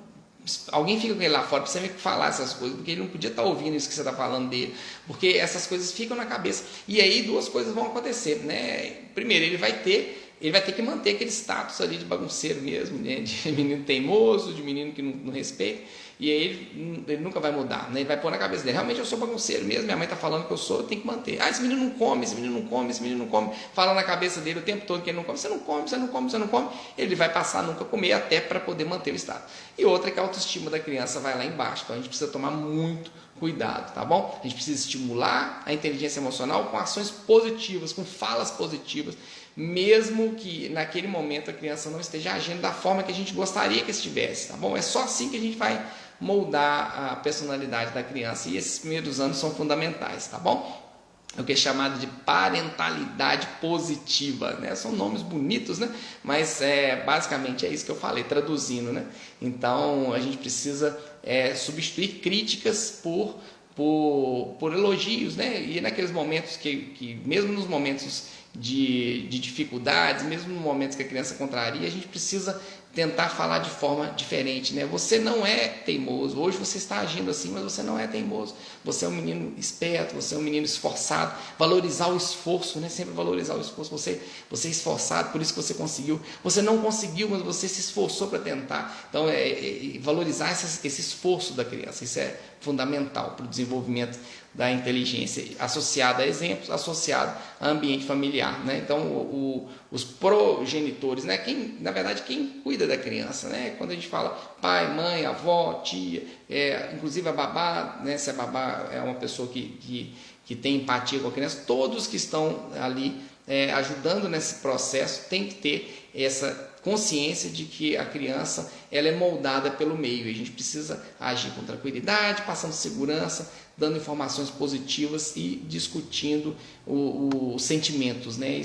Speaker 1: alguém fica com ele lá fora para você me falar essas coisas, porque ele não podia estar ouvindo isso que você está falando dele, porque essas coisas ficam na cabeça, e aí duas coisas vão acontecer, né? Primeiro, ele vai ter que manter aquele status ali de bagunceiro mesmo, né? De menino teimoso, de menino que não respeita, e aí ele nunca vai mudar, né? Ele vai pôr na cabeça dele, realmente eu sou bagunceiro mesmo, minha mãe está falando que eu sou, eu tenho que manter. Esse menino não come, esse menino não come, esse menino não come, fala na cabeça dele o tempo todo que ele não come, você não come, você não come, você não come, ele vai passar a nunca comer até para poder manter o status. E outra é que a autoestima da criança vai lá embaixo, então a gente precisa tomar muito cuidado, tá bom? A gente precisa estimular a inteligência emocional com ações positivas, com falas positivas, mesmo que naquele momento a criança não esteja agindo da forma que a gente gostaria que estivesse, tá bom? É só assim que a gente vai moldar a personalidade da criança, e esses primeiros anos são fundamentais, tá bom? É o que é chamado de parentalidade positiva, né? São nomes bonitos, né? Mas basicamente é isso que eu falei, traduzindo, né? Então a gente precisa substituir críticas por elogios, né? E naqueles momentos que mesmo nos momentos de dificuldades, mesmo nos momentos que a criança contraria, a gente precisa tentar falar de forma diferente, né? Você não é teimoso, hoje você está agindo assim, mas você não é teimoso, você é um menino esperto, você é um menino esforçado, valorizar o esforço, né? Sempre valorizar o esforço, você é esforçado, por isso que você conseguiu, você não conseguiu, mas você se esforçou para tentar, então valorizar esse esforço da criança, isso é fundamental para o desenvolvimento da inteligência, associada a exemplos, associado a ambiente familiar, né? Então os progenitores, né? Na verdade quem cuida da criança, né? Quando a gente fala pai, mãe, avó, tia, inclusive a babá, né? Se a babá é uma pessoa que tem empatia com a criança, todos que estão ali ajudando nesse processo tem que ter essa consciência de que a criança ela é moldada pelo meio, e a gente precisa agir com tranquilidade, passando segurança, dando informações positivas e discutindo os sentimentos, né?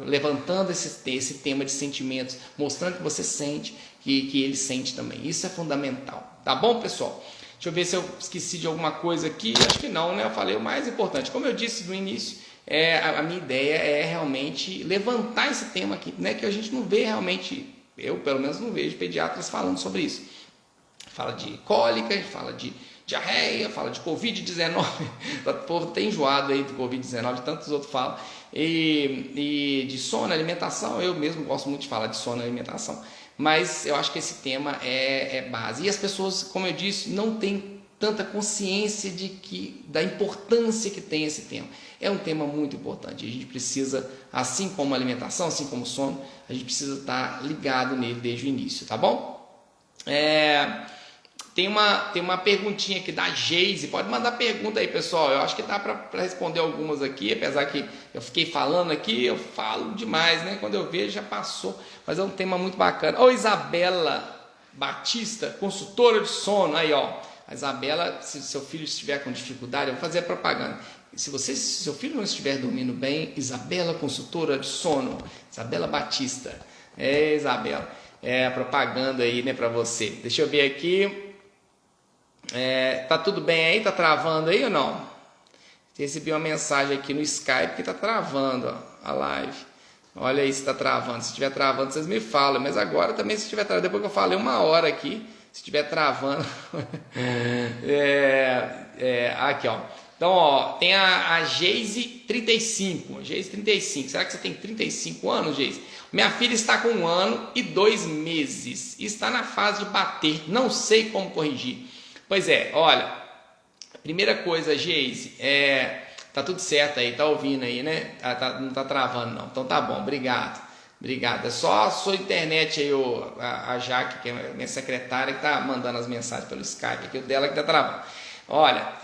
Speaker 1: Levantando esse tema de sentimentos, mostrando que você sente, que ele sente também. Isso é fundamental, tá bom, pessoal? Deixa eu ver se eu esqueci de alguma coisa aqui. Acho que não, né? Eu falei o mais importante. Como eu disse no início, a minha ideia é realmente levantar esse tema aqui, né? Que a gente não vê realmente, eu pelo menos não vejo pediatras falando sobre isso. Fala de cólica, fala de diarreia, fala de Covid-19, o povo tem enjoado aí do Covid-19, de tantos outros falam, e de sono, alimentação, eu mesmo gosto muito de falar de sono e alimentação, mas eu acho que esse tema é base, e as pessoas, como eu disse, não têm tanta consciência da importância que tem esse tema. É um tema muito importante, a gente precisa, assim como a alimentação, assim como o sono, a gente precisa estar ligado nele desde o início, tá bom? Tem uma perguntinha aqui da Geise. Pode mandar pergunta aí, pessoal. Eu acho que dá para responder algumas aqui, apesar que eu fiquei falando aqui, eu falo demais, né? Quando eu vejo já passou, mas é um tema muito bacana. Ô, Isabela Batista, consultora de sono. Aí, ó, a Isabela, se seu filho estiver com dificuldade, eu vou fazer a propaganda. Se seu filho não estiver dormindo bem, Isabela, consultora de sono, Isabela Batista. Isabela, a propaganda aí, né, para você. Deixa eu ver aqui. Tá tudo bem aí? Tá travando aí ou não? Recebi uma mensagem aqui no Skype que tá travando, ó, a live. Olha aí se tá travando. Se estiver travando, vocês me falam. Mas agora também, se estiver travando, depois que eu falei 1 hora aqui, se estiver travando. Aqui, ó. Então, ó, tem a Geise 35. Geise 35. Será que você tem 35 anos, Geise? Minha filha está com 1 ano e 2 meses. Está na fase de bater. Não sei como corrigir. Pois é, olha, primeira coisa, Geise, tá tudo certo aí, tá ouvindo aí, né? Não tá travando não, então tá bom, obrigado. É só a sua internet aí, a Jaque, que é minha secretária, que tá mandando as mensagens pelo Skype, aqui o dela que tá travando. Olha,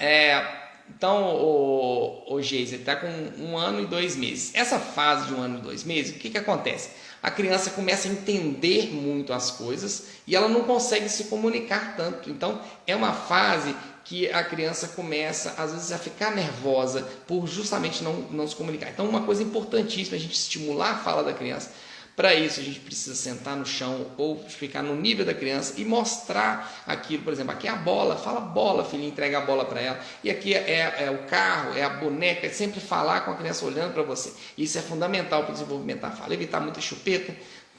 Speaker 1: então o Geise, ele tá com 1 ano e 2 meses. Essa fase de 1 ano e 2 meses, o que acontece? A criança começa a entender muito as coisas e ela não consegue se comunicar tanto. Então, é uma fase que a criança começa, às vezes, a ficar nervosa por justamente não se comunicar. Então, uma coisa importantíssima é a gente estimular a fala da criança. Para isso, a gente precisa sentar no chão ou ficar no nível da criança e mostrar aquilo. Por exemplo, aqui é a bola, fala bola, filhinho, entrega a bola para ela. E aqui é o carro, é a boneca, é sempre falar com a criança olhando para você. Isso é fundamental para o desenvolvimento da fala. Evitar muita chupeta,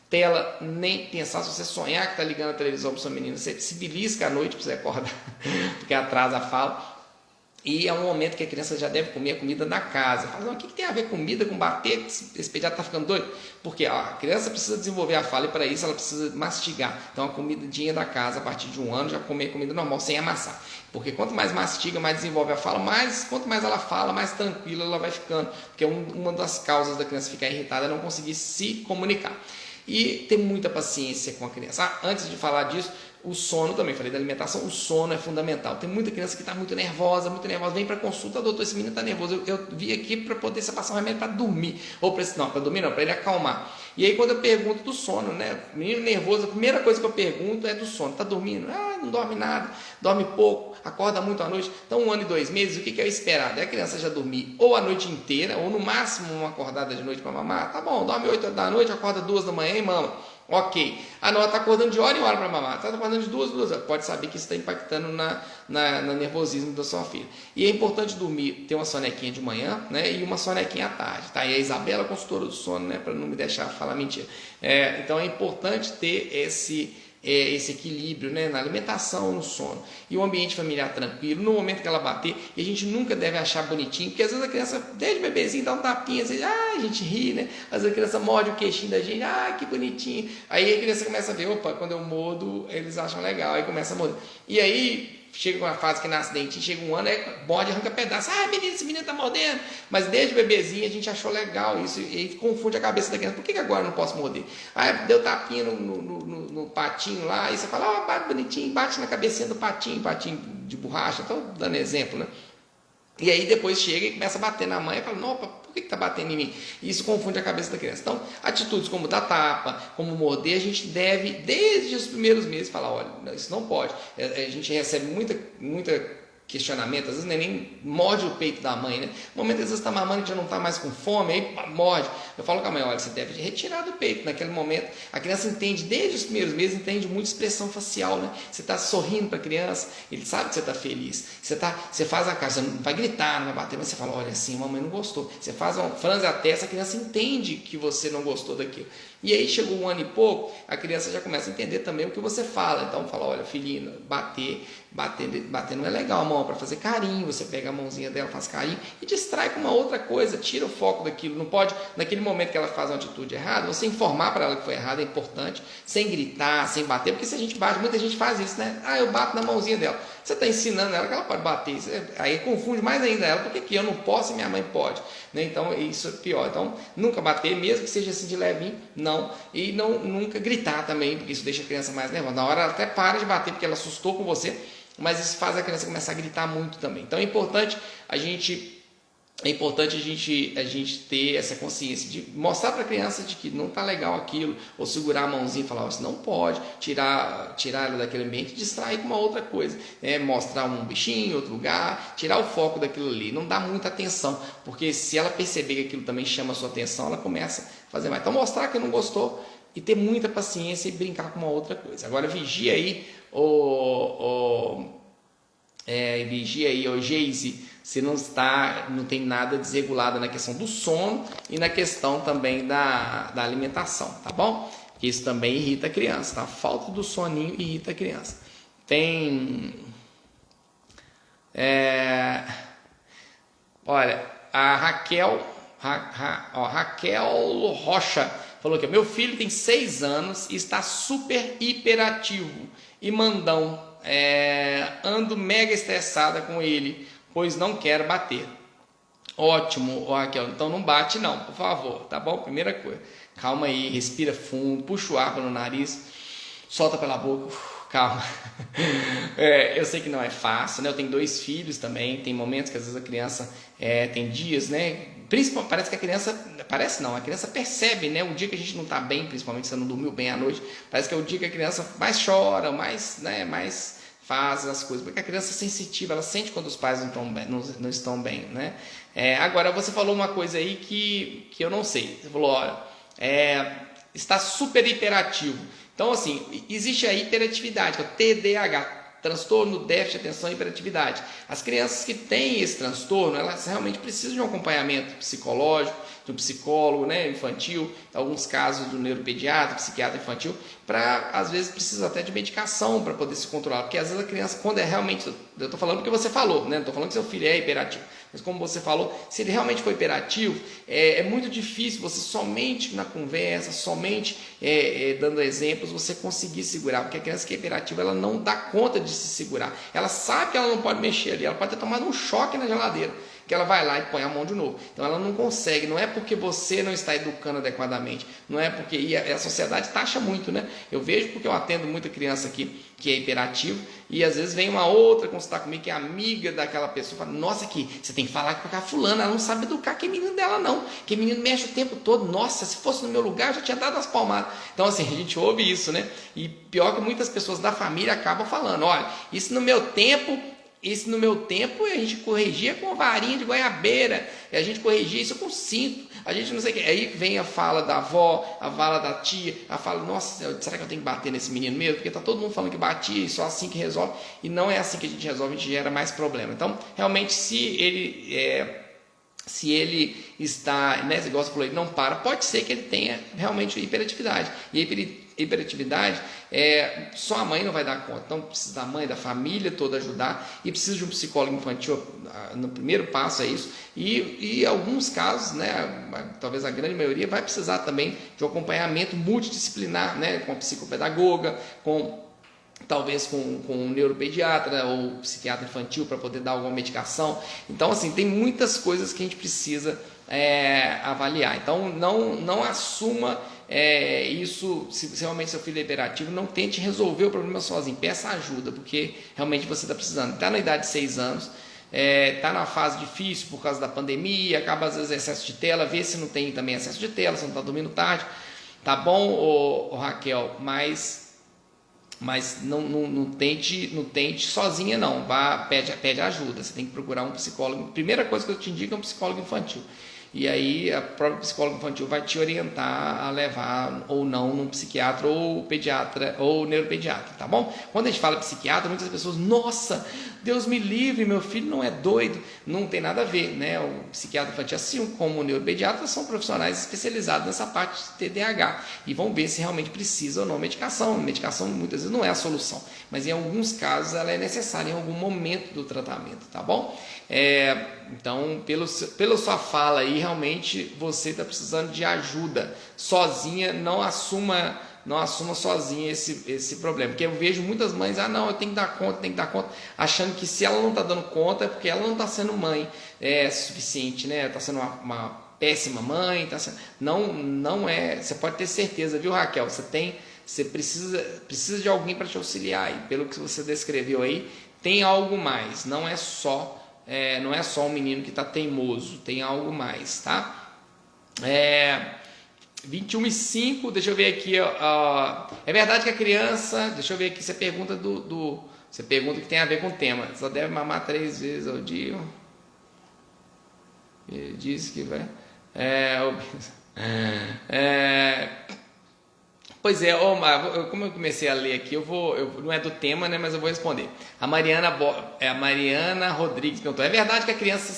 Speaker 1: tela, nem pensar. Se você sonhar que está ligando a televisão para o seu menino, você se belisca à noite para você acordar, porque atrasa a fala. E é um momento que a criança já deve comer a comida da casa. Fala, o que tem a ver comida com bater? Esse pediatra está ficando doido? Porque a criança precisa desenvolver a fala e para isso ela precisa mastigar. Então a comidinha da casa, a partir de 1 ano, já comer comida normal, sem amassar. Porque quanto mais mastiga, mais desenvolve a fala, quanto mais ela fala, mais tranquila ela vai ficando. Porque uma das causas da criança ficar irritada é não conseguir se comunicar. E ter muita paciência com a criança. Antes de falar disso, o sono também, falei da alimentação, o sono é fundamental. Tem muita criança que está muito nervosa, vem para consulta, doutor, esse menino está nervoso, eu vi aqui para poder você passar um remédio para dormir, ou para dormir não, para ele acalmar. E aí quando eu pergunto do sono, né, menino nervoso, a primeira coisa que eu pergunto é do sono, está dormindo? Não dorme nada, dorme pouco, acorda muito à noite. Então 1 ano e 2 meses, o que é o esperado? É a criança já dormir ou a noite inteira, ou no máximo uma acordada de noite para mamar. Tá bom, dorme 8 horas da noite, acorda 2 da manhã e mama. Ok. Não, ela está acordando de hora em hora para mamar. Está acordando de 2 horas. Pode saber que isso está impactando no nervosismo da sua filha. E é importante dormir, ter uma sonequinha de manhã, né? E uma sonequinha à tarde. Tá? E a Isabela, consultora do sono, né? Para não me deixar falar mentira. Então é importante ter esse equilíbrio, né, na alimentação, no sono e um ambiente familiar tranquilo, no momento que ela bater. E a gente nunca deve achar bonitinho, porque às vezes a criança, desde bebezinho, dá um tapinha, assim, a gente ri, né, às vezes a criança morde o queixinho da gente, que bonitinho, aí a criança começa a ver, opa, quando eu mordo, eles acham legal, aí começa a morder, e aí chega uma fase que nasce dentinho, chega 1 ano, morde, arranca pedaço, menino, esse menino tá mordendo, mas desde bebezinho a gente achou legal isso, e aí confunde a cabeça da criança, por que agora eu não posso morder? Deu tapinha no patinho lá, e você fala, bate bonitinho, bate na cabecinha do patinho de borracha, estou dando exemplo, né? E aí depois chega e começa a bater na mãe e fala, opa, por que está batendo em mim? E isso confunde a cabeça da criança. Então, atitudes como dar tapa, como morder, a gente deve, desde os primeiros meses, falar, olha, isso não pode. A gente recebe muita questionamento, às vezes nem morde o peito da mãe, né? No momento que às vezes está mamando e já não está mais com fome, aí morde. Eu falo com a mãe, olha, você deve retirar do peito naquele momento. A criança entende, desde os primeiros meses, entende muito expressão facial, né? Você está sorrindo para a criança, ele sabe que você está feliz. Você faz a cara, você não vai gritar, não vai bater, mas você fala, olha assim, a mamãe não gostou. Você faz uma franze a testa, a criança entende que você não gostou daquilo. E aí chegou 1 ano e pouco, a criança já começa a entender também o que você fala. Então fala, olha, filhinho, bater não é legal, mão, para fazer carinho, você pega a mãozinha dela, faz carinho e distrai com uma outra coisa, tira o foco daquilo. Não pode, naquele momento que ela faz uma atitude errada, você informar para ela que foi errado é importante, sem gritar, sem bater, porque se a gente bate, muita gente faz isso, né? Eu bato na mãozinha dela. Você está ensinando ela que ela pode bater, aí confunde mais ainda ela, porque que eu não posso e minha mãe pode, né? Então isso é pior. Então nunca bater, mesmo que seja assim de levinho, não. E nunca gritar também, porque isso deixa a criança mais nervosa. Na hora ela até para de bater porque ela assustou com você, mas isso faz a criança começar a gritar muito também. Então é importante a gente ter essa consciência de mostrar para a criança de que não está legal aquilo, ou segurar a mãozinha e falar, você não pode tirar ela daquele ambiente e distrair com uma outra coisa, né? Mostrar um bichinho, outro lugar, tirar o foco daquilo ali, não dá muita atenção, porque se ela perceber que aquilo também chama a sua atenção, ela começa a fazer mais. Então mostrar que não gostou e ter muita paciência e brincar com uma outra coisa. Agora vigia aí, Geise, se não tem nada desregulado na questão do sono e na questão também da alimentação, tá bom? Porque isso também irrita a criança, tá? A falta do soninho irrita a criança. Olha, a Raquel Rocha falou que meu filho tem 6 anos e está super hiperativo e mandão. Ando mega estressada com ele, pois não quero bater. Ótimo, Raquel, então não bate não, por favor, tá bom? Primeira coisa, calma aí, respira fundo, puxa o ar pelo nariz, solta pela boca, calma. Eu sei que não é fácil, né? Eu tenho 2 filhos também, tem momentos que às vezes a criança tem dias, né? Principalmente, parece que a criança percebe, né? O dia que a gente não está bem, principalmente se você não dormiu bem à noite, parece que é o dia que a criança mais chora, mais faz as coisas, porque a criança é sensitiva, ela sente quando os pais não estão bem, né? Agora, você falou uma coisa aí que eu não sei. Você falou, olha, está super hiperativo. Então, assim, existe a hiperatividade, que é o TDAH, transtorno, déficit de atenção e hiperatividade. As crianças que têm esse transtorno, elas realmente precisam de um acompanhamento psicológico, de um psicólogo, né, infantil, em alguns casos do neuropediatra, psiquiatra infantil, para, às vezes, precisa até de medicação para poder se controlar, porque às vezes a criança, quando é realmente, eu estou falando porque você falou, né, não estou falando que seu filho é hiperativo, mas como você falou, se ele realmente for hiperativo, é muito difícil você somente na conversa, somente dando exemplos, você conseguir segurar, porque a criança que é hiperativa, ela não dá conta de se segurar, ela sabe que ela não pode mexer ali, ela pode ter tomado um choque na geladeira, que ela vai lá e põe a mão de novo. Então ela não consegue, não é porque você não está educando adequadamente, não é porque, e a sociedade taxa muito, né? Eu vejo porque eu atendo muita criança aqui que é hiperativo, e às vezes vem uma outra consultar comigo que é amiga daquela pessoa, fala, nossa, que você tem que falar com a fulana, ela não sabe educar que é menino dela não, que menino mexe o tempo todo, nossa, se fosse no meu lugar eu já tinha dado as palmadas. Então assim, a gente ouve isso, né? E pior que muitas pessoas da família acabam falando, olha, isso no meu tempo a gente corrigia com varinha de goiabeira, e a gente corrigia isso com cinto, a gente não sei o que. Aí vem a fala da avó, a fala da tia, a fala, nossa, será que eu tenho que bater nesse menino mesmo? Porque tá todo mundo falando que batia e só assim que resolve, e não é assim que a gente resolve, a gente gera mais problema. Então, realmente, se ele está, né, igual você falou, ele não para, pode ser que ele tenha realmente hiperatividade. E hiperatividade, só a mãe não vai dar conta. Então precisa da mãe, da família toda ajudar, e precisa de um psicólogo infantil. No primeiro passo é isso. E alguns casos, né, talvez a grande maioria, vai precisar também de um acompanhamento multidisciplinar, né, com a psicopedagoga, talvez com um neuropediatra ou psiquiatra infantil para poder dar alguma medicação. Então, assim, tem muitas coisas que a gente precisa avaliar. Então, não assuma isso, se realmente seu filho é hiperativo, não tente resolver o problema sozinho, peça ajuda, porque realmente você está precisando. Está na idade de 6 anos, está na fase difícil por causa da pandemia, acaba às vezes excesso de tela, vê se não tem também excesso de tela, se não está dormindo tarde, tá bom, Raquel, mas não tente sozinha não, pede ajuda, você tem que procurar um psicólogo. Primeira coisa que eu te indico é um psicólogo infantil, e aí a própria psicóloga infantil vai te orientar a levar ou não num psiquiatra ou pediatra ou neuropediatra, tá bom? Quando a gente fala psiquiatra, muitas pessoas, nossa, Deus me livre, meu filho não é doido. Não tem nada a ver, né? O psiquiatra infantil, assim como o neuropediatra, são profissionais especializados nessa parte de TDAH e vão ver se realmente precisa ou não medicação. Medicação muitas vezes não é a solução, mas em alguns casos ela é necessária em algum momento do tratamento, tá bom? Então, pela sua fala aí, realmente você está precisando de ajuda. Sozinha, não assuma não assuma sozinha esse problema. Porque eu vejo muitas mães, não, eu tenho que dar conta, achando que se ela não está dando conta é porque ela não está sendo mãe suficiente, né? Está sendo uma péssima mãe, não é. Você pode ter certeza, viu, Raquel? Você precisa de alguém para te auxiliar. E pelo que você descreveu aí, tem algo mais. Não é só um menino que está teimoso, tem algo mais, tá? 21:05, deixa eu ver aqui, é verdade que a criança, deixa eu ver aqui, você pergunta você pergunta que tem a ver com o tema, só deve mamar 3 vezes ao dia, ele diz que vai, pois é, como eu comecei a ler aqui, não é do tema, né, mas eu vou responder. A Mariana Rodrigues perguntou, é verdade que a criança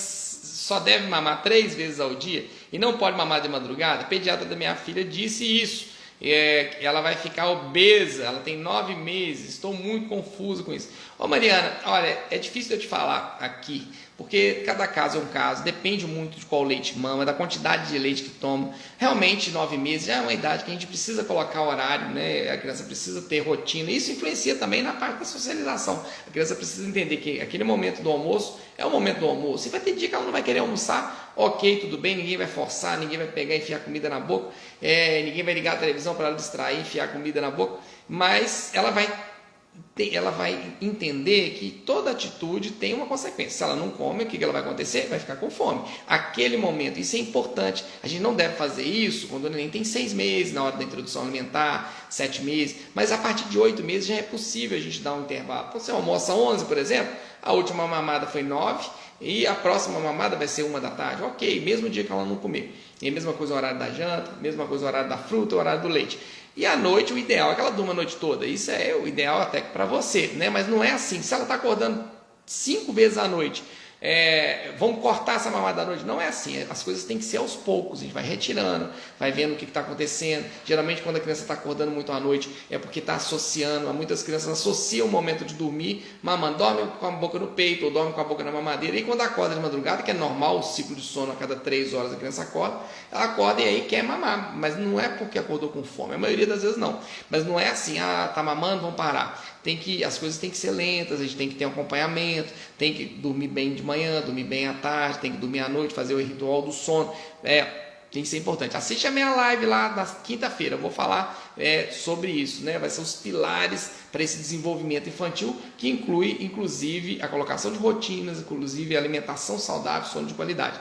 Speaker 1: só deve mamar 3 vezes ao dia e não pode mamar de madrugada? A pediatra da minha filha disse isso. Ela vai ficar obesa, ela tem 9 meses, estou muito confuso com isso. Ô Mariana, olha, é difícil eu te falar aqui, porque cada caso é um caso, depende muito de qual leite mama, da quantidade de leite que toma. Realmente 9 meses já é uma idade que a gente precisa colocar horário, né? A criança precisa ter rotina, isso influencia também na parte da socialização. A criança precisa entender que aquele momento do almoço é o momento do almoço, e vai ter dia que ela não vai querer almoçar, ok, tudo bem, ninguém vai forçar, ninguém vai pegar e enfiar comida na boca, ninguém vai ligar a televisão para ela distrair, enfiar comida na boca, mas ela vai entender que toda atitude tem uma consequência. Se ela não come, o que ela vai acontecer? Vai ficar com fome. Aquele momento, isso é importante. A gente não deve fazer isso quando o neném tem 6 meses, na hora da introdução alimentar, 7 meses, mas a partir de 8 meses já é possível a gente dar um intervalo. Você almoça 11, por exemplo, a última mamada foi 9 e a próxima mamada vai ser 1 da tarde. Ok, mesmo dia que ela não comer. E a mesma coisa o horário da janta, mesma coisa o horário da fruta, o horário do leite. E à noite, o ideal é que ela durma a noite toda. Isso é o ideal até para você, né? Mas não é assim. Se ela está acordando 5 vezes à noite, vamos cortar essa mamada à noite? Não é assim. As coisas têm que ser aos poucos. A gente vai retirando, vai vendo o que está acontecendo. Geralmente, quando a criança está acordando muito à noite, é porque está associando. Muitas crianças associam o momento de dormir, mamando, dorme com a boca no peito ou dorme com a boca na mamadeira. E quando acorda de madrugada, que é normal o ciclo de sono, a cada 3 horas a criança acorda, ela acorda e aí quer mamar. Mas não é porque acordou com fome. A maioria das vezes não. Mas não é assim, tá mamando, vamos parar. As coisas têm que ser lentas, a gente tem que ter um acompanhamento, tem que dormir bem de manhã, dormir bem à tarde, tem que dormir à noite, fazer o ritual do sono. Tem que ser importante. Assiste a minha live lá na quinta-feira, eu vou falar sobre isso, né? Vai ser os pilares para esse desenvolvimento infantil, que inclui, inclusive, a colocação de rotinas, inclusive a alimentação saudável, sono de qualidade.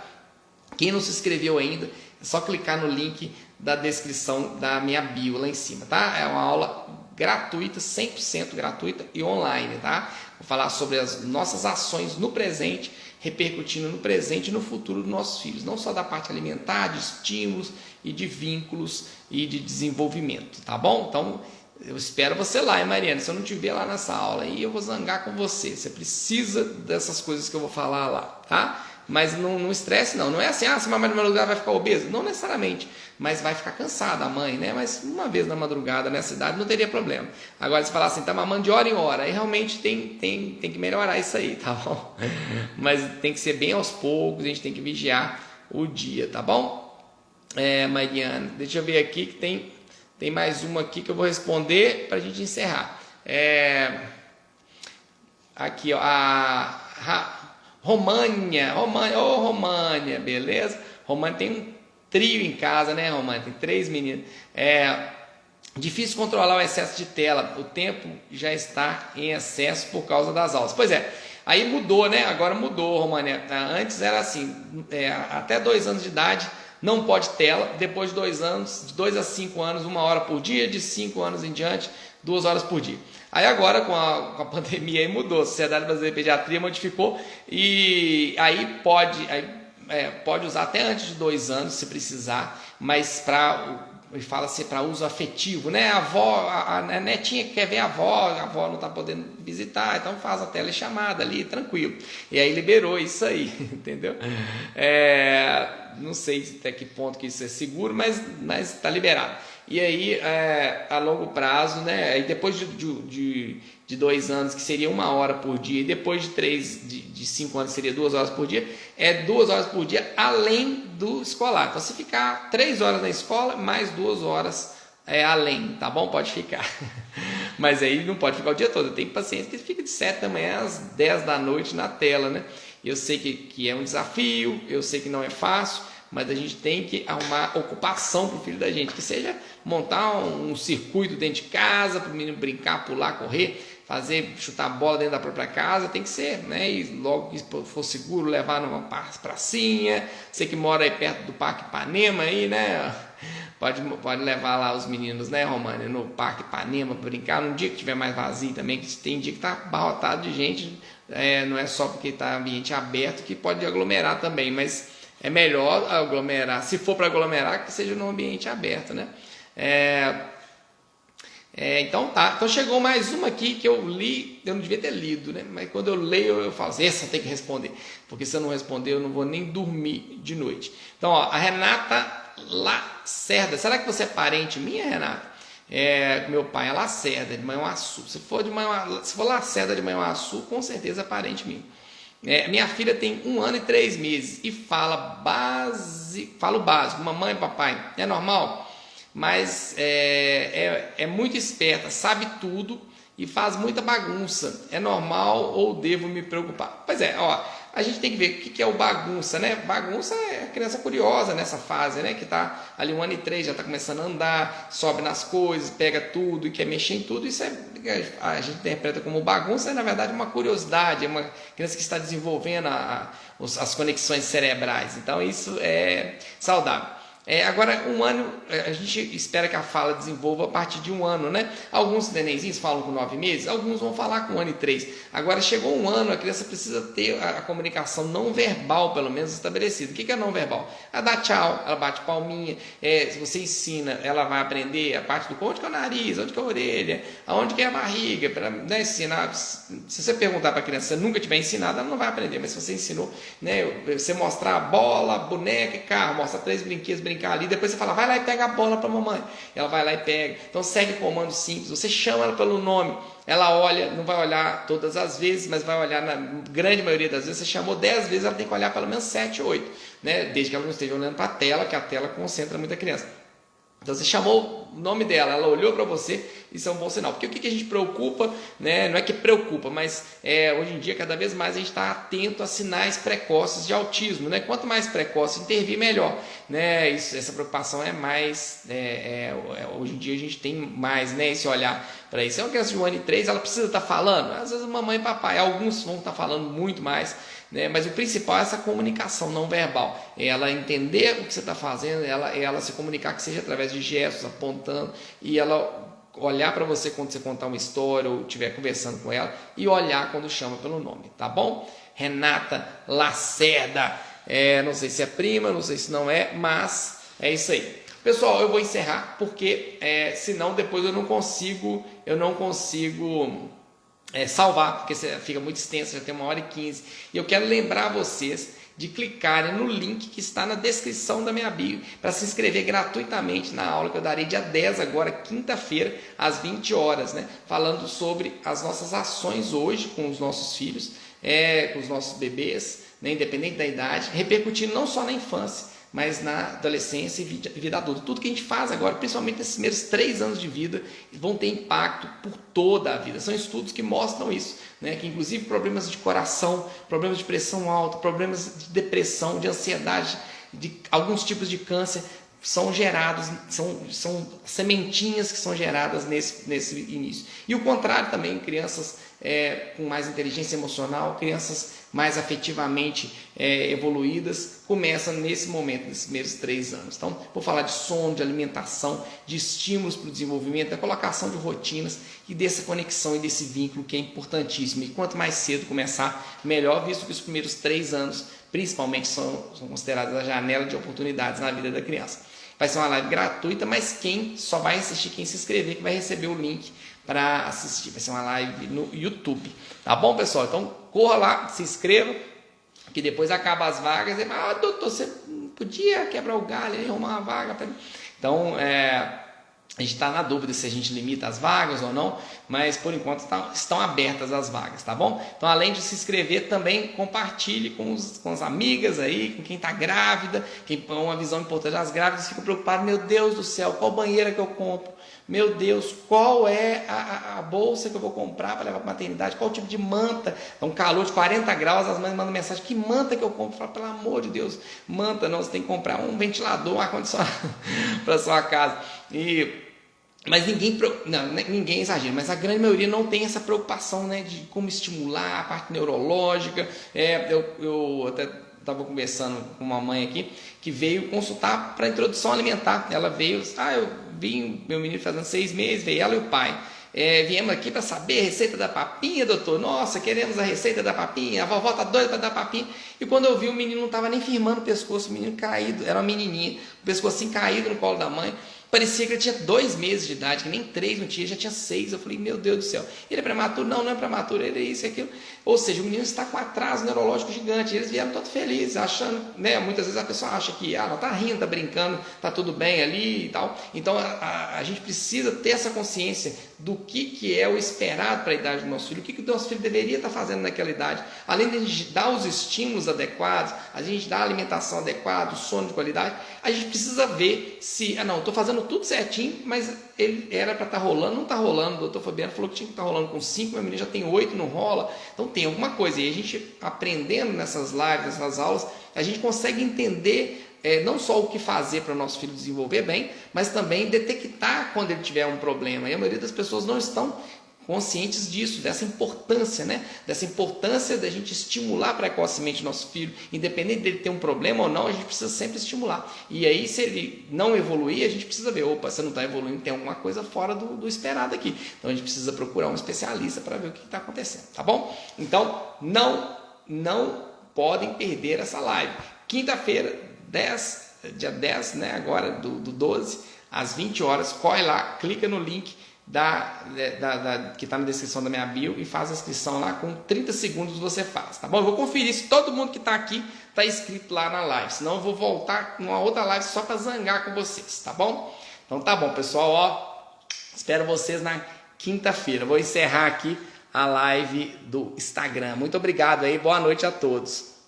Speaker 1: Quem não se inscreveu ainda, é só clicar no link da descrição da minha bio lá em cima, tá? É uma aula gratuita, 100% gratuita e online, tá? Vou falar sobre as nossas ações no presente, repercutindo no presente e no futuro dos nossos filhos, não só da parte alimentar, de estímulos e de vínculos e de desenvolvimento, tá bom? Então, eu espero você lá, hein, Mariana? Se eu não te ver lá nessa aula aí, eu vou zangar com você. Você precisa dessas coisas que eu vou falar lá, tá? Mas não estresse não é assim, se mamar no meu lugar vai ficar obesa, não necessariamente, mas vai ficar cansada a mãe, né? Mas uma vez na madrugada nessa idade não teria problema. Agora se falar assim, tá mamando de hora em hora, aí realmente tem que melhorar isso aí, tá bom? Mas tem que ser bem aos poucos, a gente tem que vigiar o dia, tá bom? Mariana, deixa eu ver aqui que tem mais uma aqui que eu vou responder pra gente encerrar. Aqui, ó, România, beleza? România tem um trio em casa, né, România? Tem 3 meninos. Difícil controlar o excesso de tela, o tempo já está em excesso por causa das aulas. Pois é, aí mudou, né? Agora mudou, România. Antes era assim, até 2 anos de idade não pode tela, depois de 2 anos, de 2 a 5 anos, 1 hora por dia, de 5 anos em diante, 2 horas por dia. Aí agora com a pandemia aí mudou, a Sociedade Brasileira de Pediatria modificou e aí pode usar até antes de 2 anos se precisar, mas fala-se para uso afetivo, né? A netinha que quer ver a avó não está podendo visitar, então faz a telechamada ali, tranquilo. E aí liberou isso aí, entendeu? Não sei até que ponto que isso é seguro, mas está liberado. E aí, a longo prazo, né? Aí depois de 2 anos, que seria 1 hora por dia, e depois de 5 anos, seria 2 horas por dia, 2 horas por dia além do escolar. Então, se ficar 3 horas na escola, mais 2 horas além, tá bom? Pode ficar. Mas aí não pode ficar o dia todo. Eu tenho paciente que fica de 7 da manhã às 10 da noite na tela, né? Eu sei que é um desafio, eu sei que não é fácil, mas a gente tem que arrumar ocupação para o filho da gente, que seja montar um circuito dentro de casa, para o menino brincar, pular, correr, fazer, chutar bola dentro da própria casa, tem que ser, né? E logo que for seguro, levar numa pracinha. Você que mora aí perto do Parque Ipanema aí, né? Pode levar lá os meninos, né, România, no Parque Ipanema para brincar, num dia que tiver mais vazio também, que tem dia que está abarrotado de gente, não é só porque está ambiente aberto que pode aglomerar também, mas é melhor aglomerar, se for para aglomerar, que seja num ambiente aberto, né? Então tá, então chegou mais uma aqui que eu li, eu não devia ter lido, né? Mas quando eu leio eu falo assim, essa tem que responder, porque se eu não responder eu não vou nem dormir de noite. Então ó, a Renata Lacerda, será que você é parente minha, Renata? Meu pai é Lacerda, de Manhuaçu. Se for Lacerda de Manhuaçu, com certeza é parente minha. Minha filha tem 1 ano e 3 meses e fala o básico, mamãe e papai. É normal? Mas é muito esperta, sabe tudo e faz muita bagunça. É normal ou devo me preocupar? Pois é, ó, a gente tem que ver o que é o bagunça, né? Bagunça é a criança curiosa nessa fase, né? Que tá ali 1 ano e 3, já tá começando a andar, sobe nas coisas, pega tudo e quer mexer em tudo. Isso a gente interpreta como bagunça, é na verdade uma curiosidade, é uma criança que está desenvolvendo as conexões cerebrais. Então isso é saudável. Agora, 1 ano, a gente espera que a fala desenvolva a partir de 1 ano, né? Alguns nenenzinhos falam com 9 meses, alguns vão falar com 1 ano e 3. Agora, chegou 1 ano, a criança precisa ter a comunicação não verbal, pelo menos, estabelecida. O que é não verbal? Ela dá tchau, ela bate palminha, se você ensina, ela vai aprender a parte do onde que é o nariz, onde que é a orelha, aonde que é a barriga, para, né, ensinar. Se você perguntar para a criança, se você nunca tiver ensinado, ela não vai aprender, mas se você ensinou, né, você mostrar a bola, boneca e carro, mostra 3 brinquedos, brincar ali, depois você fala, vai lá e pega a bola para a mamãe, ela vai lá e pega. Então segue comando simples, você chama ela pelo nome, ela olha, não vai olhar todas as vezes, mas vai olhar na grande maioria das vezes. Você chamou 10 vezes, ela tem que olhar pelo menos 7, 8, né? Desde que ela não esteja olhando para a tela, que a tela concentra muita criança. Então você chamou o nome dela, ela olhou para você, isso é um bom sinal. Porque o que a gente preocupa, né? Não é que preocupa, mas hoje em dia cada vez mais a gente está atento a sinais precoces de autismo, né? Quanto mais precoce intervir, melhor, né? Essa preocupação é mais, hoje em dia a gente tem mais, né, esse olhar para isso. É uma criança de 1 ano e 3, ela precisa estar falando, às vezes mamãe e papai, alguns vão estar falando muito mais, né? Mas o principal é essa comunicação não verbal, é ela entender o que você está fazendo, ela se comunicar, que seja através de gestos, apontando, e ela olhar para você quando você contar uma história ou estiver conversando com ela, e olhar quando chama pelo nome, tá bom? Renata Lacerda, não sei se é prima, não sei se não é, mas é isso aí. Pessoal, eu vou encerrar porque senão depois eu não consigo salvar, porque fica muito extenso, já tem 1 hora e 15. E eu quero lembrar vocês de clicarem no link que está na descrição da minha bio, para se inscrever gratuitamente na aula que eu darei dia 10, agora quinta-feira, às 20 horas, né? Falando sobre as nossas ações hoje com os nossos filhos, com os nossos bebês, né? Independente da idade, repercutindo não só na infância, mas na adolescência e vida adulta. Tudo que a gente faz agora, principalmente nesses primeiros 3 anos de vida, vão ter impacto por toda a vida. São estudos que mostram isso, né? Que inclusive problemas de coração, problemas de pressão alta, problemas de depressão, de ansiedade, de alguns tipos de câncer são gerados, são sementinhas que são geradas nesse início. E o contrário também, crianças com mais inteligência emocional, crianças mais afetivamente evoluídas, começam nesse momento, nesses primeiros 3 anos. Então, vou falar de sono, de alimentação, de estímulos para o desenvolvimento, da colocação de rotinas e dessa conexão e desse vínculo que é importantíssimo. E quanto mais cedo começar, melhor, visto que os primeiros 3 anos, principalmente, são considerados a janela de oportunidades na vida da criança. Vai ser uma live gratuita, mas só vai assistir quem se inscrever, que vai receber o link para assistir. Vai ser uma live no YouTube. Tá bom, pessoal? Então, corra lá, se inscreva, que depois acaba as vagas. E doutor, você podia quebrar o galho e arrumar uma vaga para mim? Então, A gente está na dúvida se a gente limita as vagas ou não, mas por enquanto estão abertas as vagas, tá bom? Então, além de se inscrever, também compartilhe com as amigas aí, com quem está grávida, uma visão importante. As grávidas ficam preocupadas, meu Deus do céu, qual banheira que eu compro? Meu Deus, qual é a bolsa que eu vou comprar para levar para a maternidade? Qual tipo de manta? É um calor de 40 graus, as mães mandam mensagem, que manta que eu compro? Fala, pelo amor de Deus, manta não, você tem que comprar um ventilador, um ar-condicionado para sua casa. Mas ninguém exagera, mas a grande maioria não tem essa preocupação, né, de como estimular a parte neurológica. Eu até estava conversando com uma mãe aqui que veio consultar para introdução alimentar. Ela veio, eu vi meu menino fazendo 6 meses, veio ela e o pai. Viemos aqui para saber a receita da papinha, doutor. Nossa, queremos a receita da papinha. A vovó está doida para dar papinha. E quando eu vi, o menino não estava nem firmando o pescoço, o menino caído, era uma menininha, o pescocinho caído no colo da mãe. Parecia que ele tinha 2 meses de idade, que nem 3 não tinha, já tinha 6. Eu falei, meu Deus do céu, ele é prematuro? Não, não é prematuro, ele é isso e aquilo. Ou seja, o menino está com atraso neurológico gigante. Eles vieram todos felizes, achando, né? Muitas vezes a pessoa acha que não está rindo, está brincando, está tudo bem ali e tal. Então a gente precisa ter essa consciência do que é o esperado para a idade do nosso filho, o que o nosso filho deveria estar fazendo naquela idade. Além de a gente dar os estímulos adequados, a gente dar a alimentação adequada, o sono de qualidade, a gente precisa ver se, estou fazendo tudo certinho, mas ele era para estar rolando, não está rolando. O doutor Fabiano falou que tinha que estar rolando com 5, meu menino já tem 8, não rola. Então tem alguma coisa. E a gente aprendendo nessas lives, nessas aulas, a gente consegue entender não só o que fazer para o nosso filho desenvolver bem, mas também detectar quando ele tiver um problema. E a maioria das pessoas não estão conscientes disso, dessa importância, né? Dessa importância da gente estimular precocemente nosso filho, independente dele ter um problema ou não, a gente precisa sempre estimular. E aí, se ele não evoluir, a gente precisa ver, você não está evoluindo, tem alguma coisa fora do esperado aqui. Então a gente precisa procurar um especialista para ver o que está acontecendo, tá bom? Então, não podem perder essa live. Quinta-feira, dia 10, né? Agora do 12, às 20 horas, corre lá, clica no link que está na descrição da minha bio e faz a inscrição lá, com 30 segundos você faz, tá bom? Eu vou conferir se todo mundo que está aqui está inscrito lá na live, senão eu vou voltar numa outra live só para zangar com vocês, tá bom? Então tá bom, pessoal, espero vocês na quinta-feira. Vou encerrar aqui a live do Instagram. Muito obrigado aí, boa noite a todos.